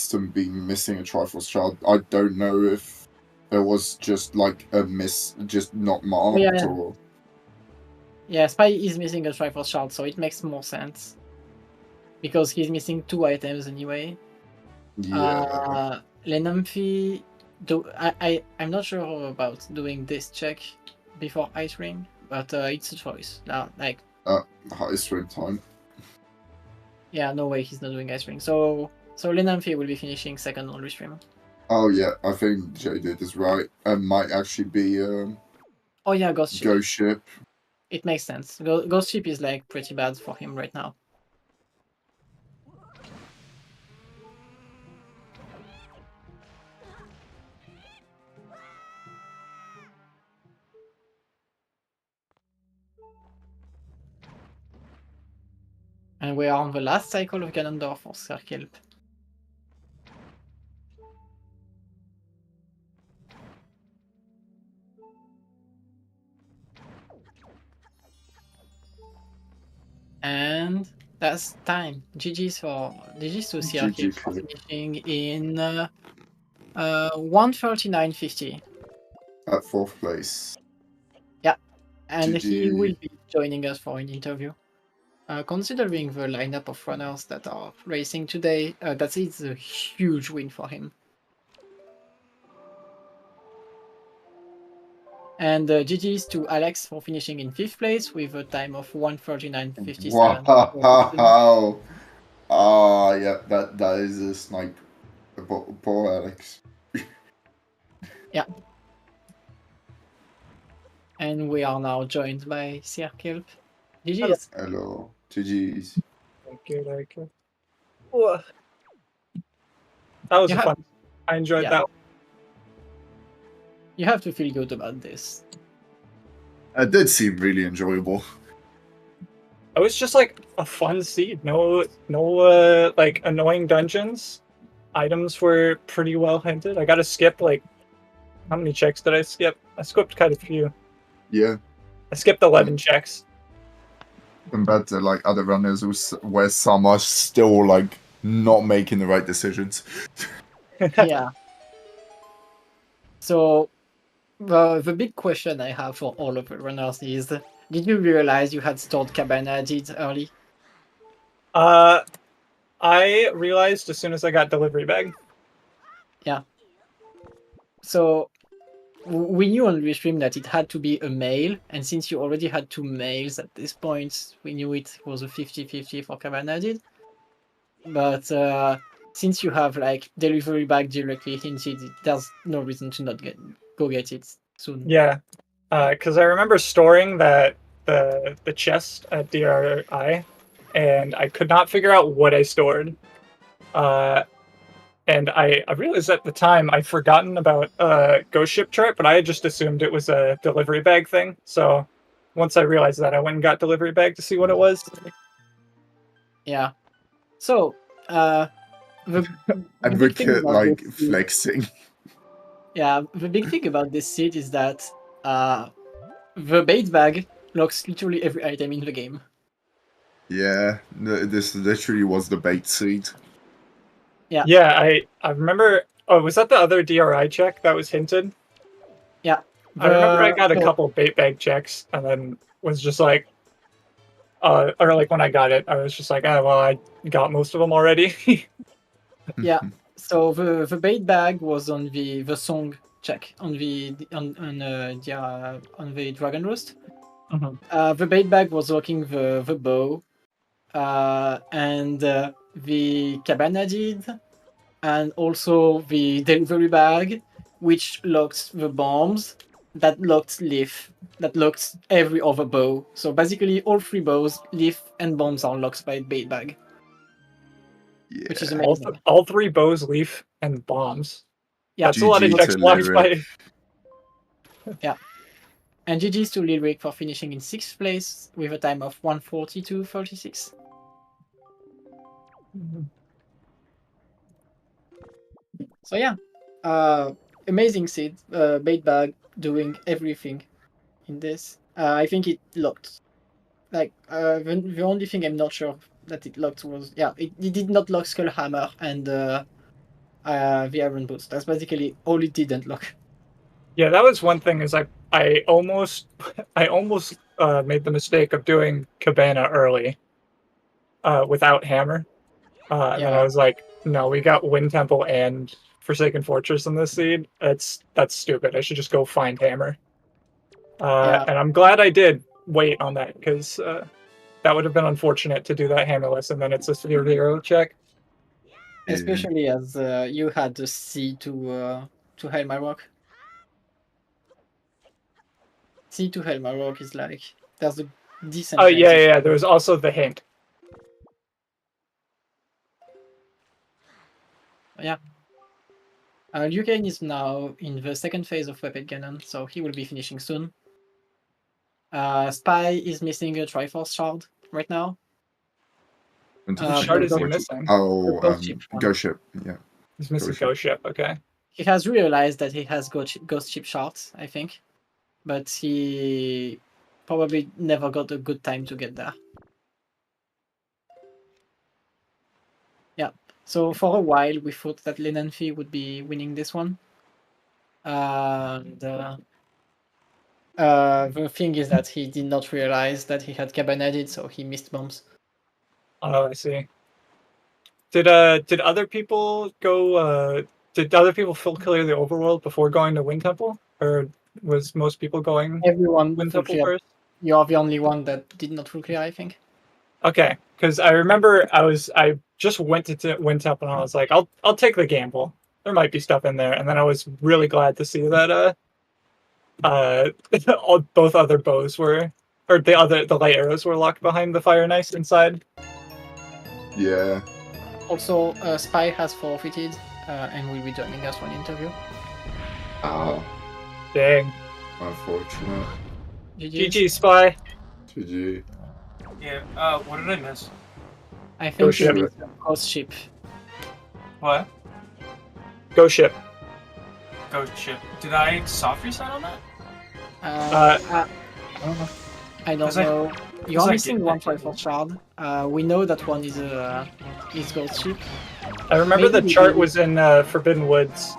to be missing a Triforce Shard. I don't know if there was just like a miss, just not marked, or... Yeah, Spy is missing a Triforce Shard, so it makes more sense. Because he's missing 2 items anyway. Yeah. Lenamphy, I'm not sure about doing this check before Ice Ring, but it's a choice. Now, like, Ice Ring time. Yeah, no way he's not doing Ice Ring. So Lenamphy will be finishing second on restream. Oh yeah, I think Jaded is right. It might actually be Oh yeah, Ghost Ship. Ghost Ship. It makes sense. Ghost Ship is like pretty bad for him right now. And we are on the last cycle of Ganondorf for Circle. And that's time. GG's to Circle for finishing in 1:39.50 at 4th place. Yeah, and GG. he will be joining us for an interview. Considering the lineup of runners that are racing today, that is a huge win for him. And GG's to Alex for finishing in 5th place with a time of 1:39.57. Wow! Yeah, that is a snipe. Poor Alex. Yeah. And we are now joined by Circle. GG's. Hello. GG's. Thank you. That was fun. I enjoyed that. You have to feel good about this. It did seem really enjoyable. It was just like a fun seed. No like annoying dungeons. Items were pretty well hinted. I got to skip like, how many checks did I skip? I skipped quite a few. Yeah. I skipped 11 checks. Compared to like other runners where some are still like not making the right decisions. Yeah. So the big question I have for all of the runners is, did you realize you had stored Cabana deeds early? I realized as soon as I got delivery bag. Yeah. So we knew on restream that it had to be a mail, and since you already had 2 mails at this point, we knew it was a 50-50 for Cabana deed. But since you have like delivery bag directly hinted, there's no reason to not go get it soon. Yeah, because I remember storing the chest at DRI, and I could not figure out what I stored. And I realized at the time I'd forgotten about Ghost Ship Chart, but I had just assumed it was a delivery bag thing. So once I realized that, I went and got delivery bag to see what it was. Yeah. So the advocate like flexing. Yeah, the big thing about this seed is that the bait bag locks literally every item in the game. Yeah, this literally was the bait seed. Yeah, I remember. Oh, was that the other DRI check that was hinted? Yeah. I remember I got a so- couple bait bag checks and then was just like, or like when I got it, I was just like, oh well, I got most of them already. Yeah. So the bait bag was on the song check on the dragon roost. Mhm. The bait bag was locking the bow, and the cabana did, and also the delivery bag, which locked the bombs, that locked leaf, that locked every other bow. So basically, all three bows, leaf and bombs, are locked by bait bag, Yeah. which is amazing. All three bows, leaf, and bombs. Yeah, That's a lot of GG checks to blocked by. Lyric. yeah. And GG's to Lyric for finishing in 6th place with a time of 1:42:36. So yeah, amazing seed, bait bag doing everything in this. I think it locked. Like the only thing I'm not sure that it locked was it did not lock Skullhammer and the Iron Boots. That's basically all it didn't lock. Yeah, that was one thing. Is I almost made the mistake of doing Cabana early, without hammer. And then I Yeah. was like, no, we got Wind Temple and Forsaken Fortress in this seed. That's stupid. I should just go find hammer. Yeah. And I'm glad I did wait on that because that would have been unfortunate to do that hammerless and then it's a 0-0 check. Especially as you had the C to Helma Rock. C to Helma Rock is like there's a decent. Oh chance yeah. There was also the hint. Yeah. Lucane is now in the second phase of Weapon Cannon, so he will be finishing soon. Spy is missing a Triforce shard right now. Which shard is he Which- missing? Oh, Ghost Ship one. Ghost Ship. Yeah. He's missing Ghost Ghost Ship. Okay. He has realized that he has Ghost Ship shards, I think, but he probably never got a good time to get there. Yeah. So for a while, we thought that Lenanfi would be winning this one. And the thing is that he did not realize that he had Cabanadid, so he missed bombs. Oh, I see. Did other people go? Did other people full clear the overworld before going to Wind Temple, or was most people going Everyone Wind full Temple clear. first? You're the only one that did not full clear, I think. Okay, because I remember I just went to Wind Temple and I was like, I'll take the gamble. There might be stuff in there, and then I was really glad to see that both other bows were, or the light arrows were locked behind the Fire Nice inside. Yeah. Also, Spy has forfeited and will be joining us for an interview. Ah, Dang. unfortunate. GG Spy. GG. Yeah, what did I miss? I think Ghost you Ship. missed Ghost Ship. What? Ghost Ship. Ghost Ship. Did I soft reset on that? I don't know. I don't Was I- know. was You're I missing getting one that? Triforce shard. We know that one is Ghost Ship. I remember the Maybe chart we- was in Forbidden Woods,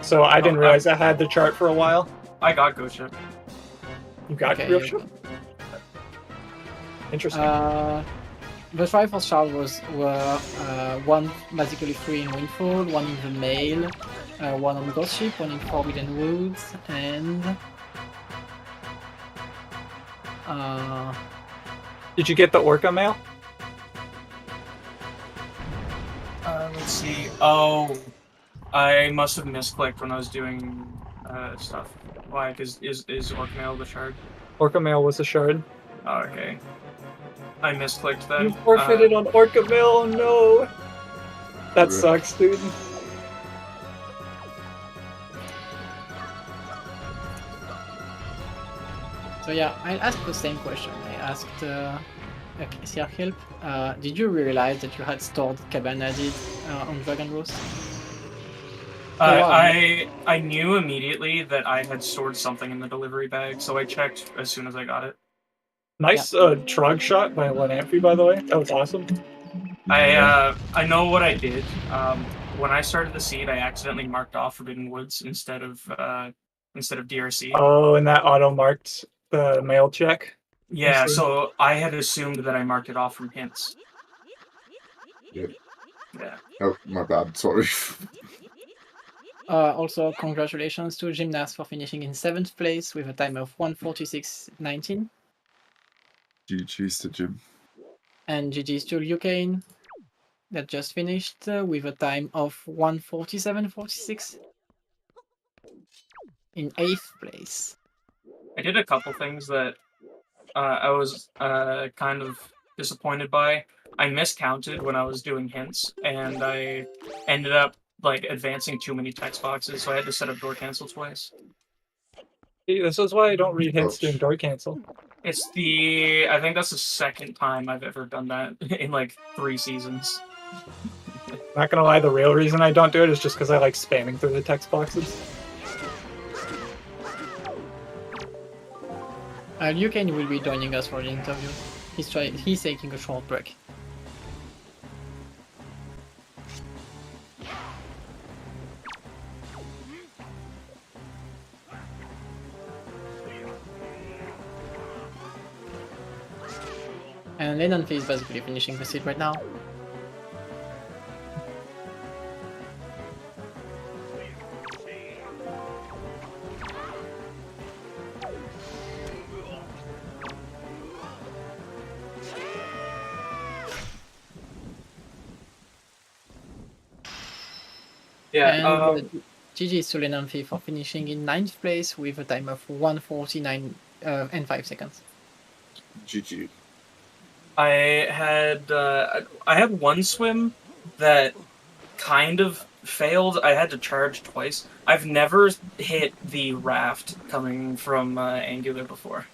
so I didn't Oh, realize I had the chart for a while. I got Ghost Ship. You got Okay, Ghost yeah. Ship? Interesting. The Triforce shard were one basically 3 in Windfall, one in the Mail, one on Ghost Ship, one in Forbidden Woods, and Did you get the Orca mail? Let's see. Oh, I must have misclicked when I was doing stuff. Why? Because is Orcmail the shard? Orca mail was a shard. Oh, okay. I misclicked then. You forfeited on Orca mail. Oh no. That Yeah. sucks, dude. so yeah, I asked the same question. I asked Help, did you realize that you had stored Cabanadid on Dragon Roast? I knew immediately that I had stored something in the delivery bag, so I checked as soon as I got it. Nice trug shot by Lenamphy, by the way. That was awesome. I know what I did. When I started the seed, I accidentally marked off Forbidden Woods instead of DRC. Oh, and that auto marked the mail check. Yeah, so I had assumed that I marked it off from hints. Yeah. Yeah. Oh, my bad. Sorry. Also, congratulations to Gymnast for finishing in 7th place with a time of 1:46.19. GG's to Jim. And GG's to Lucane that just finished with a time of 1:47.46 in 8th place. I did a couple things that I was kind of disappointed by. I miscounted when I was doing hints, and I ended up like advancing too many text boxes, so I had to set up door cancel twice. See, this is why I don't read hints during door cancel. I think that's the second time I've ever done that in like 3 seasons. Not gonna lie, the real reason I don't do it is just because I like spamming through the text boxes. Lucane will be joining us for the interview. He's taking a short break. And Lenamphy is basically finishing the seed right now. Yeah. And GG's to Lenamphy for finishing in 9th place with a time of 1:49 and 5 seconds. GG. I had one swim that kind of failed. I had to charge twice. I've never hit the raft coming from Angular before.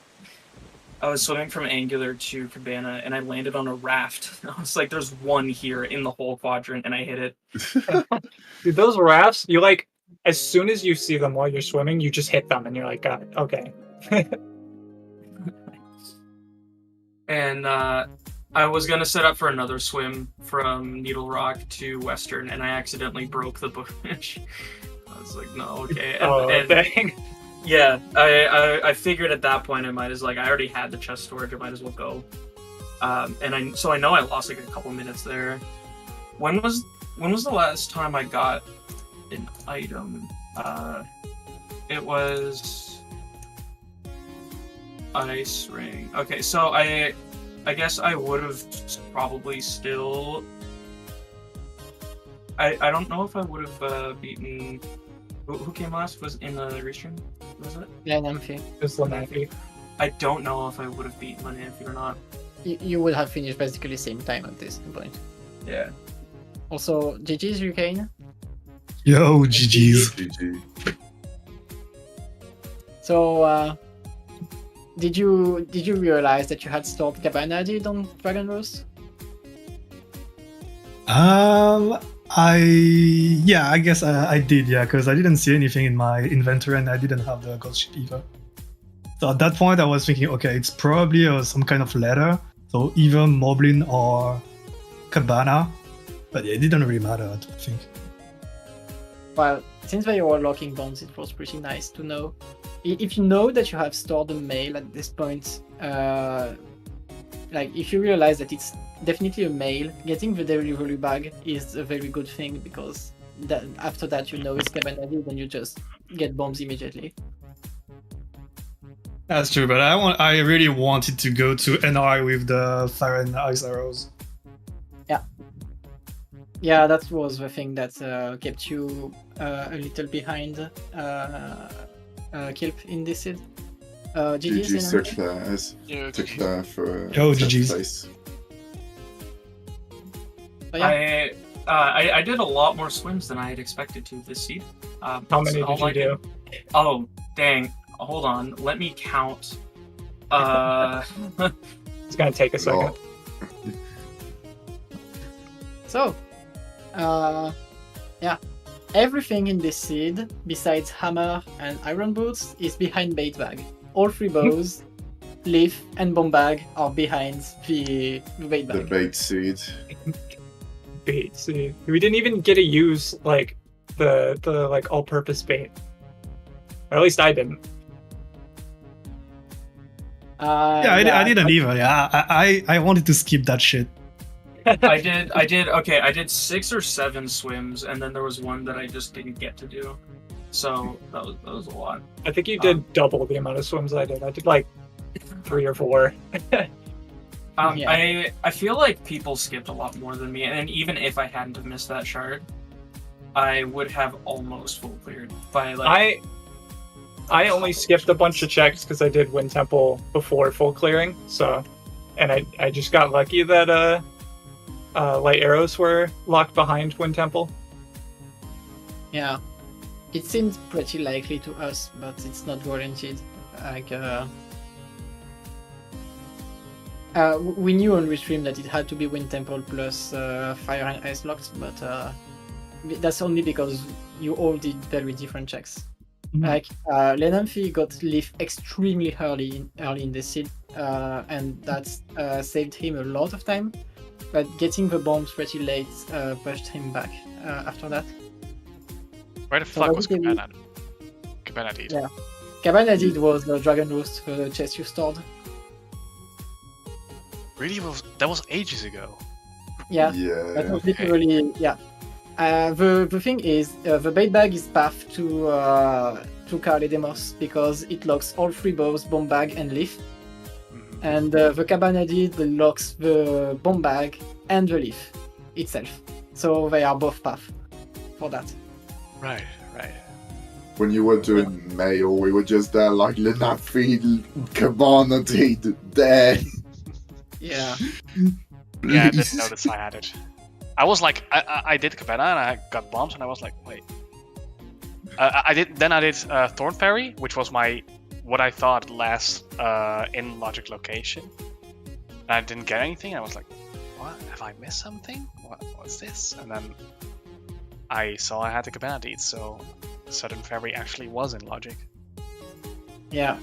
I was swimming from Angular to Cabana, and I landed on a raft. I was like, there's one here in the whole quadrant, and I hit it. Dude, those rafts, you like, as soon as you see them while you're swimming, you just hit them, and you're like, got it, okay. And I was gonna set up for another swim from Needle Rock to Western, and I accidentally broke the bush. I was like, no, okay. And, Dang. yeah, I figured at that point I already had the chest storage, I might as well go. So I know I lost like a couple minutes there. When was the last time I got an item? It was Ice Ring. Okay, so I guess I would have probably still. I don't know if I would have beaten. Who came last? Was in the restream? Was it? Lenamphy. Just Lenamphy. I don't know if I would have beaten Lenamphy or not. You would have finished basically same time at this point. Yeah. Also, GG's Lucane. Yo, GG's. GG. So, did you realize that you had stored Cabana did on Dragon Roast? I guess I did, yeah, because I didn't see anything in my inventory and I didn't have the ghost ship either. So at that point I was thinking, okay, it's probably some kind of letter, so either Moblin or Cabana, but yeah, it didn't really matter, I don't think. Well, since they were locking bonds, it was pretty nice to know. If you know that you have stored a mail at this point, like if you realize that it's definitely a mail, getting the delivery bag is a very good thing, because after that you know it's Cabana did and you just get bombs immediately. That's true, but I really wanted to go to NR with the fire and ice arrows. Yeah, that was the thing that kept you a little behind Kilp in this seed. GG search there as Yeah, took there for Yo, third GG's. place. But yeah, I did a lot more swims than I had expected to this seed. How many did you do? Oh, dang. Hold on. Let me count. It's gonna take a second. Oh, so, yeah, everything in this seed, besides hammer and iron boots, is behind bait bag. All 3 bows leaf, and bomb bag are behind the bait The bag. bait seed. Bait. See, we didn't even get to use like the like all-purpose bait, or at least I didn't. I didn't either. Yeah, I wanted to skip that shit. I did. Okay, I did 6 or 7 swims, and then there was one that I just didn't get to do. So that was a lot. I think you did double the amount of swims I did. I did like 3 or 4. Yeah. I feel like people skipped a lot more than me, and even if I hadn't have missed that shard, I would have almost full cleared by like. I only skipped a bunch of checks because I did Wind Temple before full clearing. So, and I just got lucky that light arrows were locked behind Wind Temple. Yeah. It seemed pretty likely to us, but it's not guaranteed. Like, we knew on restream that it had to be Wind Temple plus Fire and Ice locked, but that's only because you all did very different checks. Mhm. Like, Lenamphy got Leaf extremely early in the seed, and that saved him a lot of time. But getting the bombs pretty late pushed him back after that. Where the So fuck was basically- Cabana? Cabana did. Yeah. Cabana did was the Dragon Roost, the chest you stored. Really? That was ages ago. Yeah. That Yeah. was literally, yeah. The thing is, the bait bag is path to Carly Demos because it locks all 3 bows, bomb bag, and leaf. Mhm. And the Cabana did locks the bomb bag and the leaf itself. So they are both path for that. Right. When you were doing mail, we were just there like Lenamphy, Cabana did there. Yeah. Yeah, I didn't notice I had it. I was like, I did Cabana and I got bombs, and I was like, wait. I did Thorn Fairy, which was what I thought last in logic location. And I didn't get anything. I was like, what? Have I missed something? What's this? And then I saw I had the Cabana deed, so Southern Fairy actually was in logic. Yeah.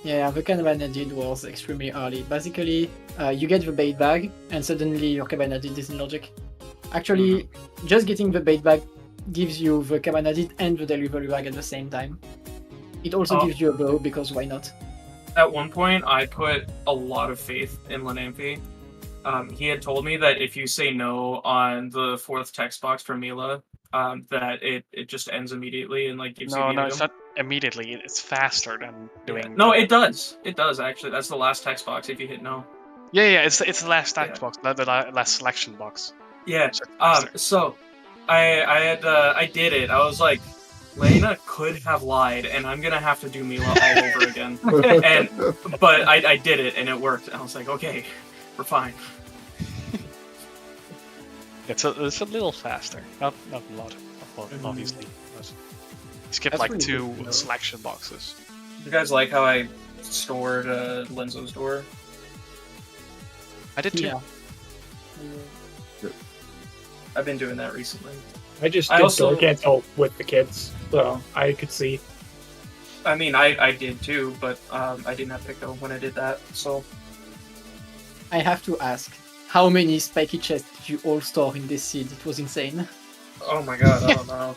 Yeah, the Cabana did was extremely early. Basically, you get the bait bag, and suddenly your Cabana did is in logic. Actually, just getting the bait bag gives you the Cabana did and the delivery bag at the same time. It also gives you a bow, because why not? At one point, I put a lot of faith in Lenamphy. He had told me that if you say no on the 4th text box for Mila, that it just ends immediately and like gives you the No, item. it's not immediately. It's faster than doing. No, it does. It does actually. That's the last text box if you hit no. Yeah. It's the last text Yeah. box, not the last selection box. Yeah. So it's faster. So I did it. I was like, Lena could have lied, and I'm gonna have to do Mila all over again. But I did it, and it worked. And I was like, okay, we're fine. It's a little faster, not a lot, obviously. But skip That's like really 2 good to know. selection boxes. You guys like how I stored Lenzo's door? I did too. Yeah. I've been doing that recently. I just I did also- door cancel with the kids, so I could see. I mean, I did too, but I didn't have Pico when I did that, so... I have to ask, how many spiky chests did you all store in this seed? It was insane. Oh my god, I don't know.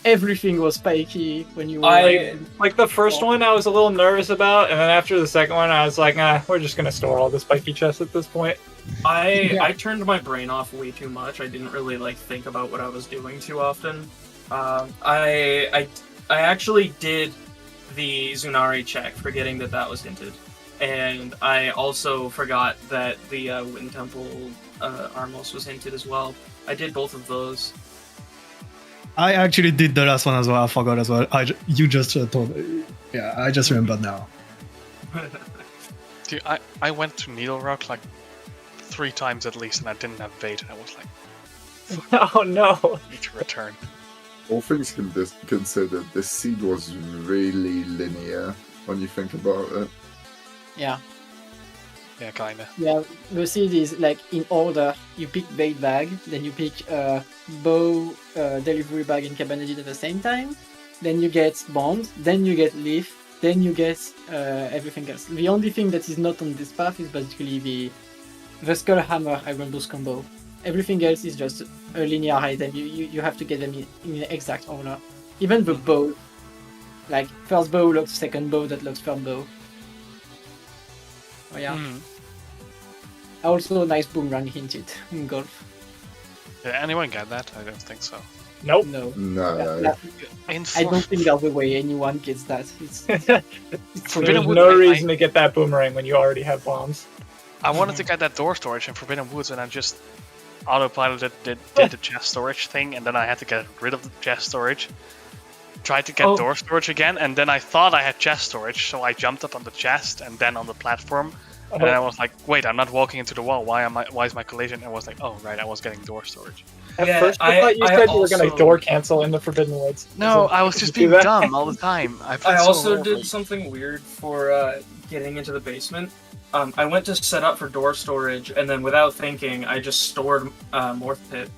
Everything was spiky when you were... Like the first one, I was a little nervous about, and then after the second one, I was like, nah, we're just gonna store all the spiky chests at this point. I turned my brain off way too much. I didn't really like think about what I was doing too often. I actually did the Zunari check, forgetting that was hinted, and I also forgot that the Wind Temple Armos was hinted as well. I did both of those. I actually did the last one as well. I forgot as well. You just told me. Yeah, I just remembered now. Dude, I went to Needle Rock like 3 times at least, and I didn't have bait, and I was like, Oh no! I need to return. All things considered, this seed was really linear when you think about it. Yeah. Yeah, kinda. Yeah, the seed is like in order. You pick bait bag, then you pick bow, delivery bag, and Cabana Did at the same time. Then you get bombs, then you get leaf, then you get everything else. The only thing that is not on this path is basically the Skull Hammer Iron Boost combo. Everything else is just a linear item. You have to get them in the exact order. Even the bow, like first bow locks second bow that locks third bow. Oh yeah. Also a nice boomerang hinted in golf. Did anyone get that? I don't think so. Nope. No. No. I don't think there's a way anyone gets that. It's There's no reason to get that boomerang when you already have bombs. I wanted to get that door storage in Forbidden Woods, and I just autopiloted did the chest storage thing, and then I had to get rid of the chest storage. Tried to get door storage again, and then I thought I had chest storage, so I jumped up on the chest and then on the platform. And then I was like, wait, I'm not walking into the wall. Why is my collision? And I was like, oh right, I was getting door storage. At first I thought you said you were gonna door cancel in the Forbidden Woods. No, I was just being dumb all the time. I also did something weird for getting into the basement. I went to set up for door storage, and then without thinking, I just stored Morph Pit.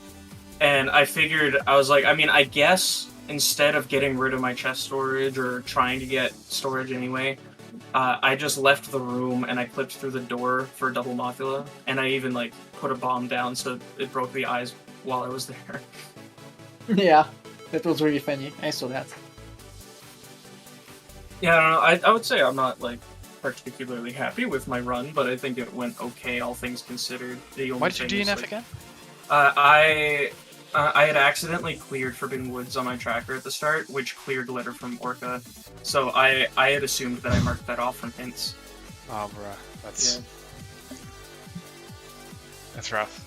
And I figured, I was like, I mean, I guess instead of getting rid of my chest storage or trying to get storage anyway, I just left the room and I clipped through the door for double Mothula, and I even like put a bomb down so it broke the eyes while I was there. Yeah, that was really funny. I saw that. Yeah, I don't know. I would say I'm not like particularly happy with my run, but I think it went okay, all things considered. The only Why did you thing is, DNF like, again? I had accidentally cleared Forbidden Woods on my tracker at the start, which cleared Letter from Orca. So I had assumed that I marked that off from hints. Oh, bruh, that's rough.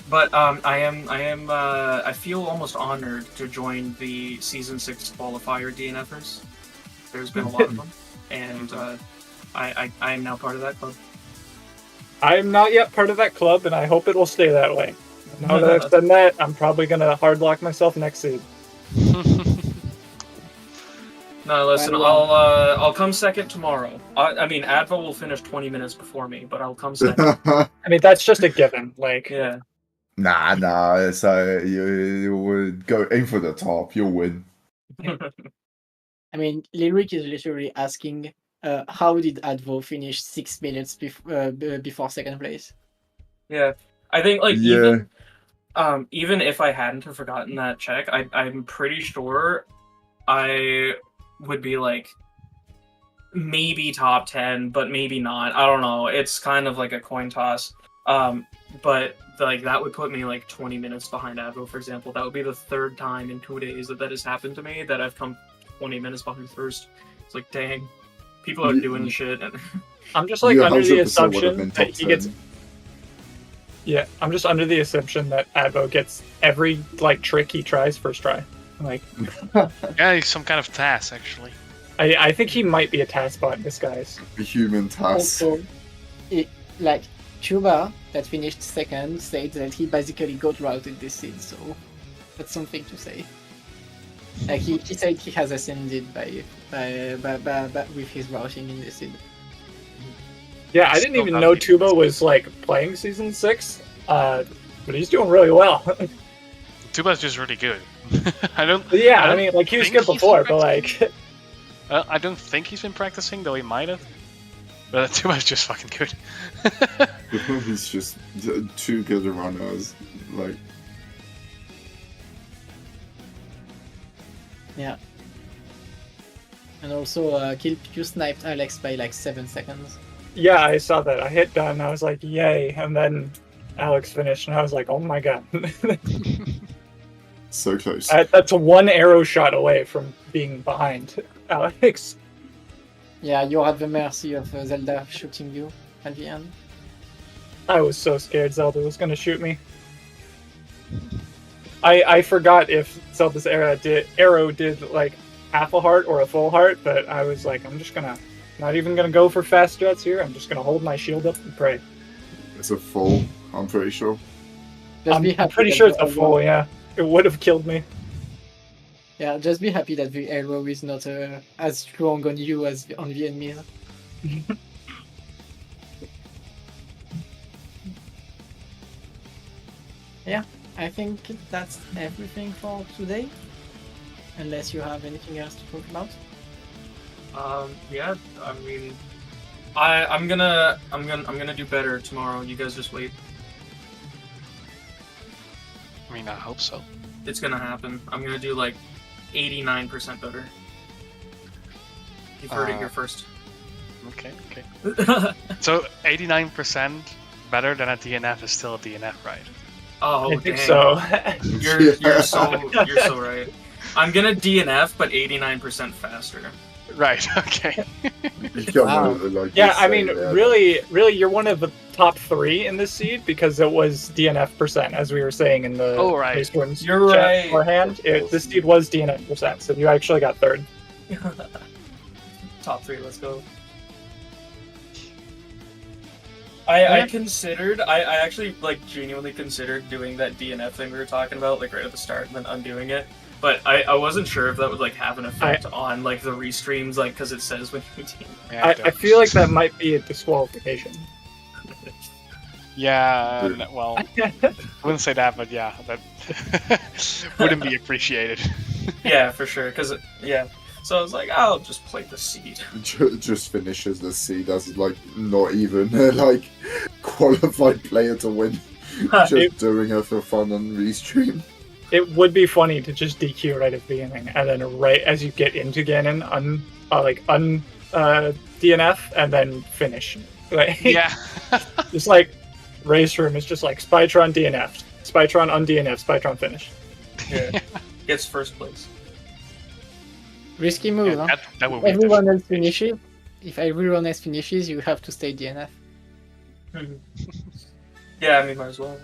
But I feel almost honored to join the Season 6 Qualifier DNFers. There's been a lot of them, and I am now part of that club. I'm not yet part of that club, and I hope it will stay that way. Now that I've done that, I'm probably gonna hard lock myself next seed. No, listen, I'll come second tomorrow. I mean, Adva will finish 20 minutes before me, but I'll come second. I mean, that's just a given. Like, Yeah. Nah. So you would go aim for the top. You'll win. I mean, Lyric is literally asking, how did Advo finish 6 minutes before second place? Yeah, I think like Yeah. even if I hadn't have forgotten that check, I'm pretty sure I would be like maybe top 10, but maybe not. I don't know. It's kind of like a coin toss. But like that would put me like 20 minutes behind Advo, for example. That would be the third time in 2 days that has happened to me, that I've come 20 minutes behind first. It's like, dang, people are doing shit. And I'm just like You under the 100% assumption would've that been he top gets. 10. Yeah, I'm just under the assumption that Advo gets every like trick he tries first try. Like, Yeah, he's some kind of task, actually. I think he might be a task bot in disguise. The human task. Also, like Chuba that finished second said that he basically got routed this seed, so that's something to say. Like he said he has ascended by with his routing in this seed. Yeah, I didn't even know Tuba was like playing season 6, but he's doing really well. Tuba's just really good. I don't mean, like he was think good he's before, been but like, I don't think he's been practicing, though he might have. But Tuba's just fucking good. He's just too good a runners. Like, Yeah. And also, you sniped Alex by like 7 seconds. yeah, I saw that. I hit done. I was like, yay! And then Alex finished, and I was like, oh my god. so close. That's one arrow shot away from being behind Alex. Yeah, you're at the mercy of Zelda shooting you at the end. I was so scared Zelda was gonna shoot me. I forgot if Zelda's arrow did like half a heart or a full heart, but I was like, I'm just gonna not even gonna go for fast jets here. I'm just gonna hold my shield up and pray. It's a full, I'm pretty sure. Just be I'm happy pretty that sure it's the a full. Yeah, it would have killed me. Yeah, just be happy that the arrow is not as strong on you as on the enemies. Yeah, I think that's everything for today. unless you have anything else to talk about. Yeah, I mean, I'm gonna do better tomorrow. You guys just wait. I mean, I hope so. It's gonna happen. I'm gonna do like 89% better. You've heard it here first. Okay. So 89% better than a DNF is still a DNF, right? Oh, I think dang. so. You're so right. I'm gonna DNF, but 89% faster. Right. Okay. Wow. Yeah, I mean, really, you're one of the top 3 in this seed because it was DNF percent, as we were saying in the race wins You're chat right. beforehand. This seed was DNF percent, so you actually got 3rd. Top 3, let's go. I considered, I actually like genuinely considered doing that DNF thing we were talking about, like right at the start, and then undoing it. But I wasn't sure if that would like have an effect on like the restreams, like because it says when you DNF. Yeah, I feel like that might be a disqualification. Yeah. Well, I wouldn't say that, but yeah, that wouldn't be appreciated. Yeah, for sure. Because yeah. So I was like, I'll just play the seed. Just finishes the seed as like not even a like qualified player to win. Just doing it for fun on restream. It would be funny to just DQ right at the beginning, and then right as you get into Ganon, DNF, and then finish. Like, Yeah. Just like race room is just like Spytron DNF, Spytron un-DNF, Spytron finish. Yeah. Gets first place. Risky move, huh? That would If be everyone else finishes, you have to stay DNF. Yeah, I mean, might as well.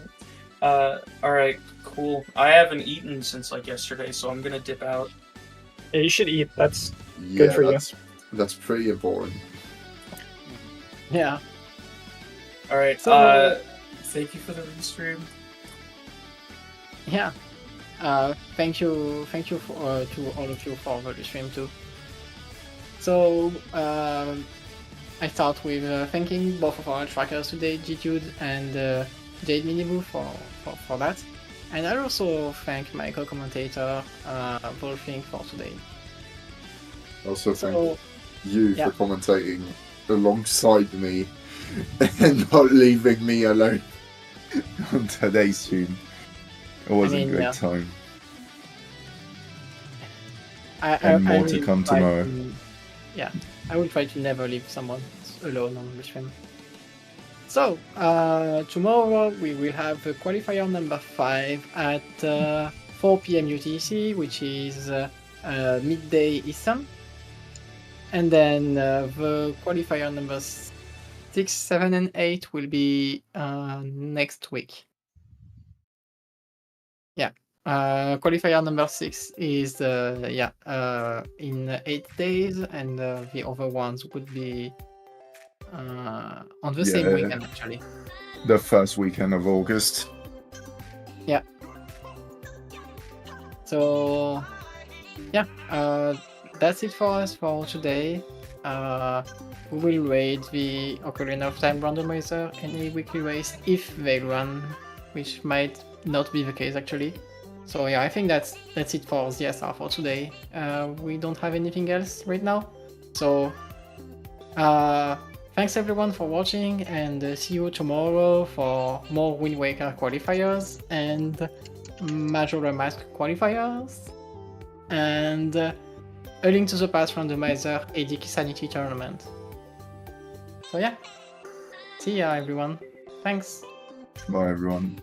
Alright, cool. I haven't eaten since like yesterday, so I'm gonna dip out. Yeah, you should eat. That's Yeah, good for you. That's pretty important. Yeah. Alright, So- thank you for the restream. Yeah. Thank you for, to all of you for the stream too. So I start with thanking both of our trackers today, Gitude and Jade Miniboo for that. And I also thank my co-commentator, Wolfing, for today. Also, thank So you yeah. for commentating alongside me and not leaving me alone on today's stream. It was a great time. And more to will come try tomorrow. I will try to never leave someone alone on the stream. So, tomorrow we will have qualifier number 5 at 4 PM UTC, which is midday Eastern. And then the qualifier number 6, 7, and 8 will be next week. Qualifier number 6 is in 8 days, and the other ones would be on the same weekend actually. The first weekend of August. So that's it for us for today. We will rate the Ocarina of Time randomizer any weekly race if they run, which might not be the case actually. So yeah, I think that's it for ZSR for today. We don't have anything else right now. So thanks everyone for watching, and see you tomorrow for more Wind Waker qualifiers and Majora Mask qualifiers and A Link to the Past randomizer AD Sanity tournament. So yeah, see ya everyone. Thanks. Bye everyone.